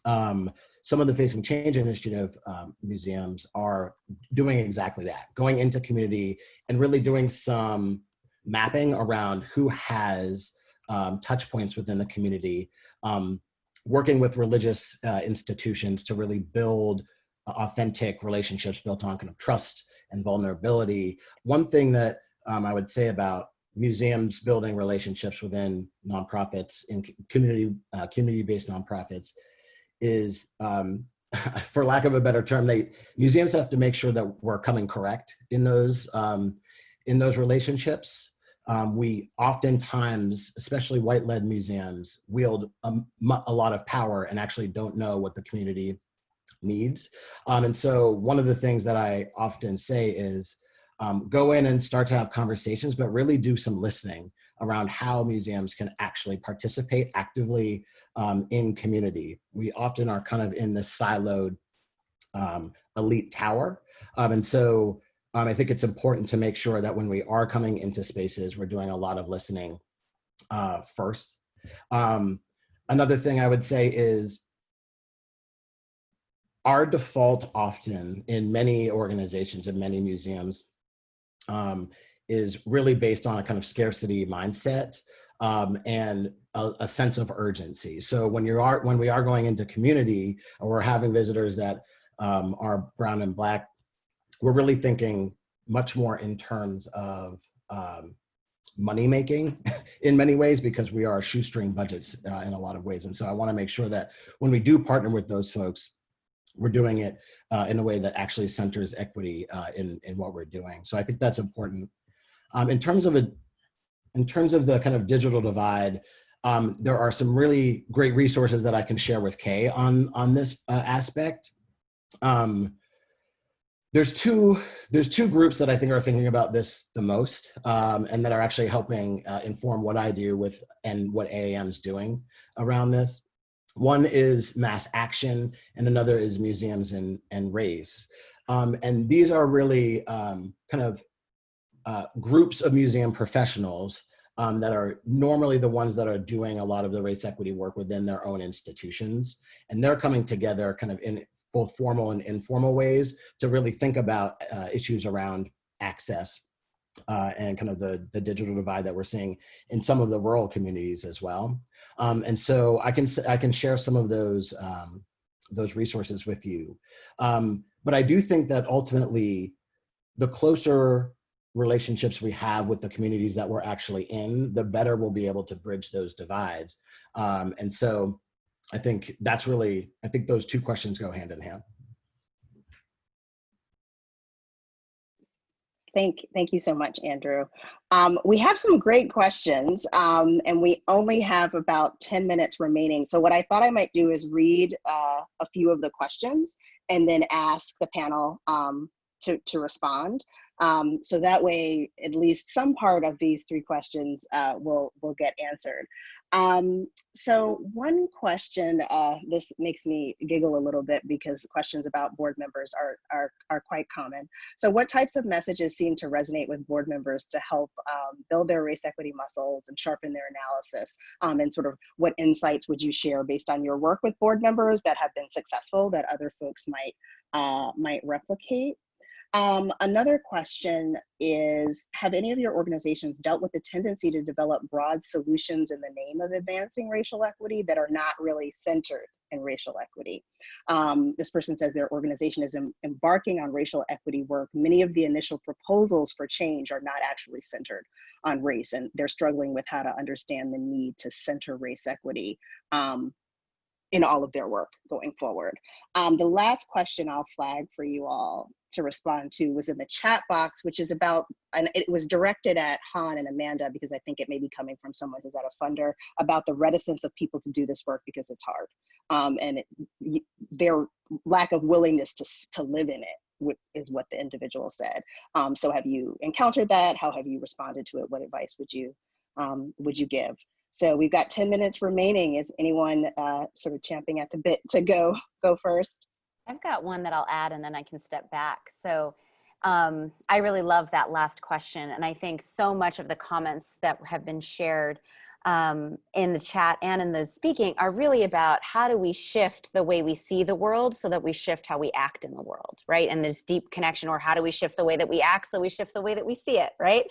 Some of the Facing Change initiative museums are doing exactly that, going into community and really doing some mapping around who has touch points within the community, working with religious institutions to really build authentic relationships built on kind of trust and vulnerability. One thing that I would say about museums building relationships within nonprofits and community-based nonprofits is, for lack of a better term, museums have to make sure that we're coming correct in those relationships. We oftentimes, especially white-led museums, wield a lot of power and actually don't know what the community needs. And so one of the things that I often say is go in and start to have conversations, but really do some listening around how museums can actually participate actively in community. We often are kind of in this siloed elite tower. And so I think it's important to make sure that when we are coming into spaces, we're doing a lot of listening first. Another thing I would say is our default often in many organizations and many museums is really based on a kind of scarcity mindset and a sense of urgency. So when we are going into community or we're having visitors that are brown and Black, we're really thinking much more in terms of money making in many ways, because we are shoestring budgets in a lot of ways. And so I want to make sure that when we do partner with those folks, we're doing it in a way that actually centers equity in what we're doing. So I think that's important. In terms of the kind of digital divide, there are some really great resources that I can share with Kay on this aspect. There's two groups that I think are thinking about this the most, and that are actually helping inform what I do and what AAM's doing around this. One is Mass Action, and another is Museums and Race. And these are really groups of museum professionals that are normally the ones that are doing a lot of the race equity work within their own institutions. And they're coming together kind of in both formal and informal ways to really think about issues around access and kind of the digital divide that we're seeing in some of the rural communities as well. And so I can share some of those resources with you. But I do think that ultimately, the closer relationships we have with the communities that we're actually in, the better we'll be able to bridge those divides. And so I think those two questions go hand in hand. Thank you so much, Andrew. We have some great questions, and we only have about 10 minutes remaining. So what I thought I might do is read a few of the questions and then ask the panel to respond. So that way, at least some part of these 3 questions will get answered. So one question, this makes me giggle a little bit because questions about board members are quite common. So what types of messages seem to resonate with board members to help build their race equity muscles and sharpen their analysis? And sort of what insights would you share based on your work with board members that have been successful that other folks might replicate? Another question is, have any of your organizations dealt with the tendency to develop broad solutions in the name of advancing racial equity that are not really centered in racial equity? This person says their organization is embarking on racial equity work. Many of the initial proposals for change are not actually centered on race, and they're struggling with how to understand the need to center race equity in all of their work going forward. The last question I'll flag for you all to respond to was in the chat box, which is about, and it was directed at Han and Amanda because I think it may be coming from someone who's at a funder, about the reticence of people to do this work because it's hard, and their lack of willingness to live in it is what the individual said. So have you encountered that? How have you responded to it? What advice would you give? So we've got 10 minutes remaining. Is anyone sort of champing at the bit to go first? I've got one that I'll add and then I can step back. So I really love that last question. And I think so much of the comments that have been shared in the chat and in the speaking are really about how do we shift the way we see the world so that we shift how we act in the world, right? And this deep connection, or how do we shift the way that we act so we shift the way that we see it, right?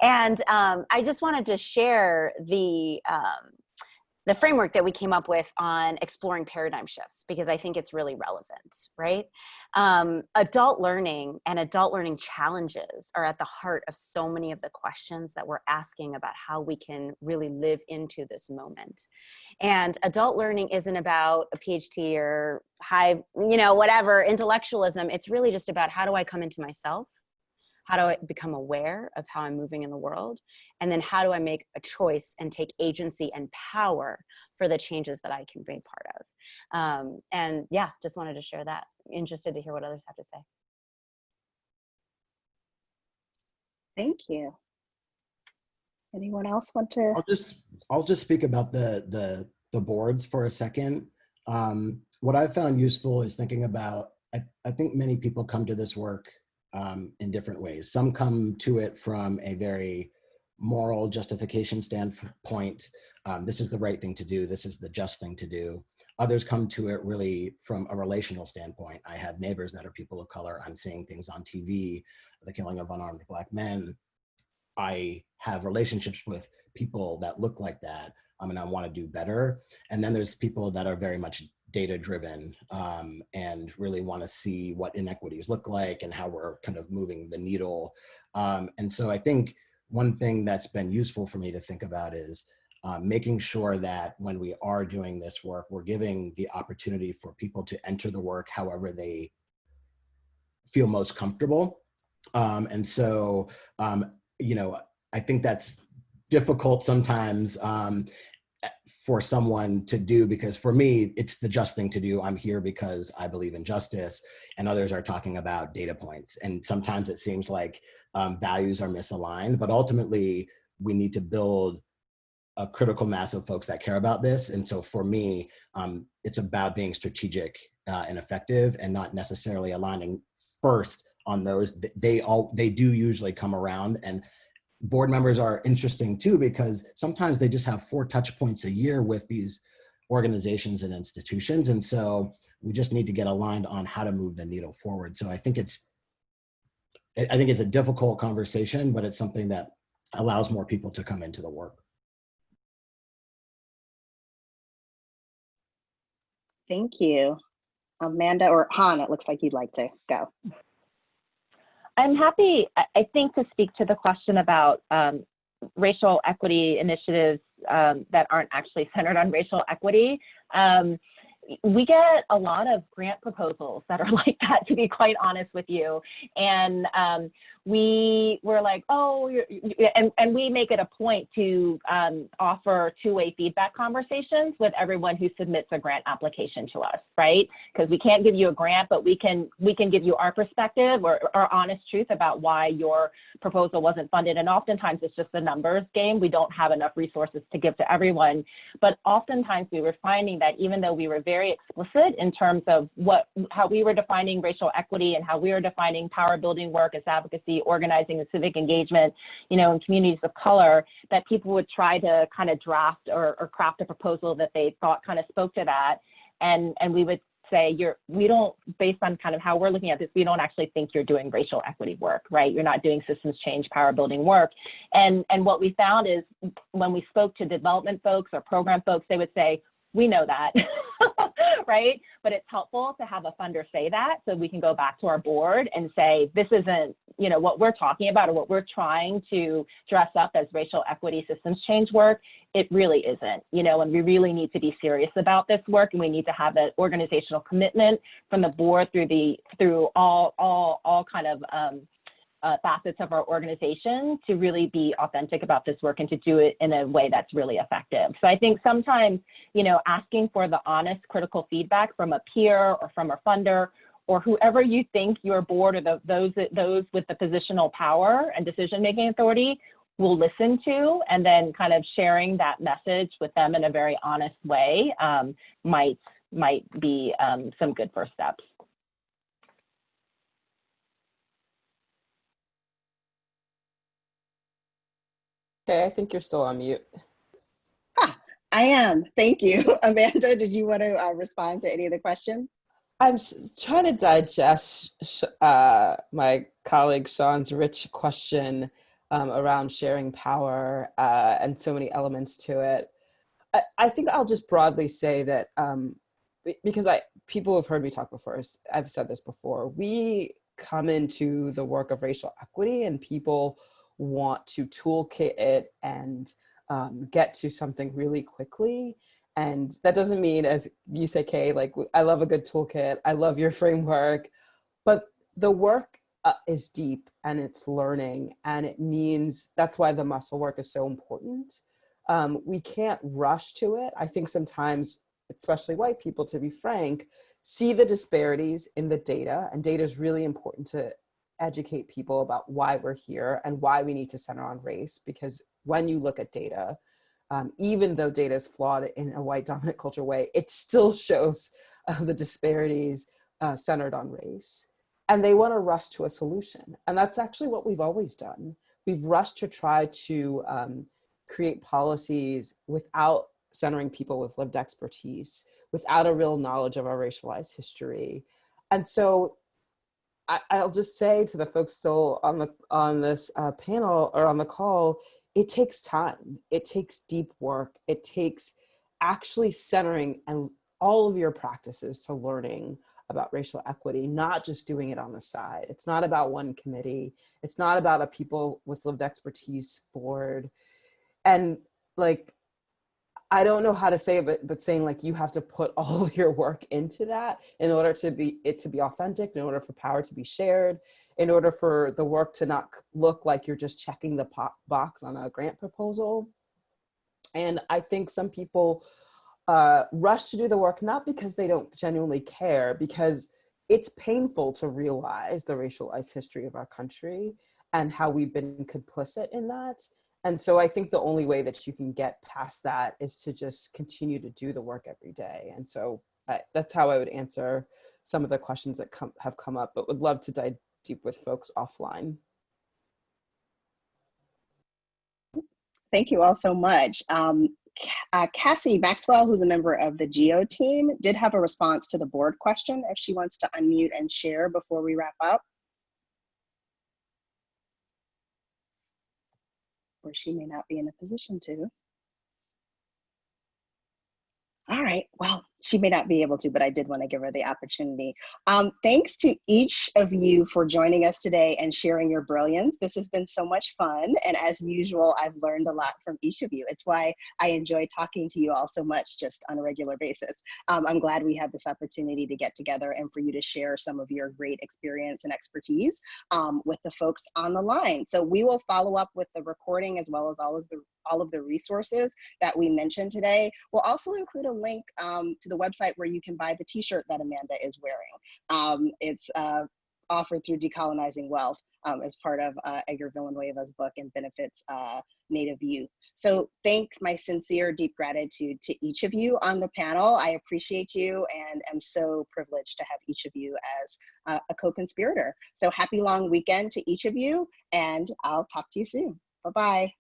And I just wanted to share the framework that we came up with on exploring paradigm shifts, because I think it's really relevant, right? Adult learning and adult learning challenges are at the heart of so many of the questions that we're asking about how we can really live into this moment. And adult learning isn't about a PhD or high, whatever, intellectualism. It's really just about, how do I come into myself? How do I become aware of how I'm moving in the world? And then how do I make a choice and take agency and power for the changes that I can be part of? And yeah, just wanted to share that. Interested to hear what others have to say. Thank you. Anyone else want to? I'll just speak about the boards for a second. What I found useful is thinking about, I think many people come to this work in different ways. Some come to it from a very moral justification standpoint. This is the right thing to do. This is the just thing to do. Others come to it really from a relational standpoint. I have neighbors that are people of color. I'm seeing things on TV, the killing of unarmed Black men. I have relationships with people that look like that, and I want to do better. And then there's people that are very much data-driven and really want to see what inequities look like and how we're kind of moving the needle. And so I think one thing that's been useful for me to think about is making sure that when we are doing this work, we're giving the opportunity for people to enter the work however they feel most comfortable. And so, I think that's difficult sometimes for someone to do, because for me, it's the just thing to do. I'm here because I believe in justice, and others are talking about data points. And sometimes it seems like values are misaligned, but ultimately we need to build a critical mass of folks that care about this. And so for me, it's about being strategic and effective, and not necessarily aligning first on those. They do usually come around, and board members are interesting too, because sometimes they just have 4 touch points a year with these organizations and institutions. And so we just need to get aligned on how to move the needle forward. So I think it's a difficult conversation, but it's something that allows more people to come into the work. Thank you. Amanda or Han, it looks like you'd like to go. I'm happy, I think, to speak to the question about racial equity initiatives that aren't actually centered on racial equity. We get a lot of grant proposals that are like that, to be quite honest with you. And we were like, oh, and we make it a point to offer two-way feedback conversations with everyone who submits a grant application to us, right? Because we can't give you a grant, but we can give you our perspective or our honest truth about why your proposal wasn't funded. And oftentimes it's just a numbers game. We don't have enough resources to give to everyone. But oftentimes we were finding that even though we were very explicit in terms of how we were defining racial equity and how we were defining power building work as advocacy, organizing, and civic engagement, you know, in communities of color, that people would try to kind of draft or craft a proposal that they thought kind of spoke to that. And we would say, we don't, based on kind of how we're looking at this, we don't actually think you're doing racial equity work, right? You're not doing systems change, power building work. And what we found is when we spoke to development folks or program folks, they would say, we know that, right? But it's helpful to have a funder say that so we can go back to our board and say, this isn't, you know, what we're talking about or what we're trying to dress up as racial equity systems change work. It really isn't, you know, and we really need to be serious about this work, and we need to have an organizational commitment from the board through all kind of facets of our organization to really be authentic about this work and to do it in a way that's really effective. So I think sometimes, you know, asking for the honest, critical feedback from a peer or from a funder or whoever you think your board or those with the positional power and decision-making authority will listen to, and then kind of sharing that message with them in a very honest way might be some good first steps. Okay, I think you're still on mute. I am. Thank you. Amanda, did you want to respond to any of the questions? I'm trying to digest my colleague Sean's rich question around sharing power and so many elements to it. I think I'll just broadly say that because people have heard me talk before, I've said this before, we come into the work of racial equity and people want to toolkit it and get to something really quickly. And that doesn't mean, as you say, Kay, like, I love a good toolkit, I love your framework, but the work is deep and it's learning, and it means that's why the muscle work is so important. We can't rush to it. I think sometimes, especially white people, to be frank, see the disparities in the data, and data is really important to educate people about why we're here and why we need to center on race, because when you look at data, even though data is flawed in a white dominant culture way, it still shows the disparities centered on race. And they want to rush to a solution. And that's actually what we've always done. We've rushed to try to create policies without centering people with lived expertise, without a real knowledge of our racialized history. And so I'll just say to the folks still on this panel or on the call, it takes time. It takes deep work. It takes actually centering and all of your practices to learning about racial equity, not just doing it on the side. It's not about one committee. It's not about a people with lived expertise board. And like, I don't know how to say it, but saying like, you have to put all of your work into that in order to be authentic, in order for power to be shared, in order for the work to not look like you're just checking the box on a grant proposal. And I think some people rush to do the work, not because they don't genuinely care, because it's painful to realize the racialized history of our country and how we've been complicit in that. And so I think the only way that you can get past that is to just continue to do the work every day. And so that's how I would answer some of the questions that have come up, but would love to dive deep with folks offline. Thank you all so much. Cassie Maxwell, who's a member of the GEO team, did have a response to the board question if she wants to unmute and share before we wrap up. Or she may not be in a position to. All right, well, she may not be able to, but I did want to give her the opportunity. Thanks to each of you for joining us today and sharing your brilliance. This has been so much fun. And as usual, I've learned a lot from each of you. It's why I enjoy talking to you all so much just on a regular basis. I'm glad we had this opportunity to get together and for you to share some of your great experience and expertise with the folks on the line. So we will follow up with the recording as well as all of the resources that we mentioned today. We'll also include a link to the website where you can buy the t-shirt that Amanda is wearing. It's offered through Decolonizing Wealth as part of Edgar Villanueva's book and benefits Native youth. So thanks, my sincere, deep gratitude to each of you on the panel. I appreciate you and am so privileged to have each of you as a co-conspirator. So happy long weekend to each of you, and I'll talk to you soon. Bye-bye.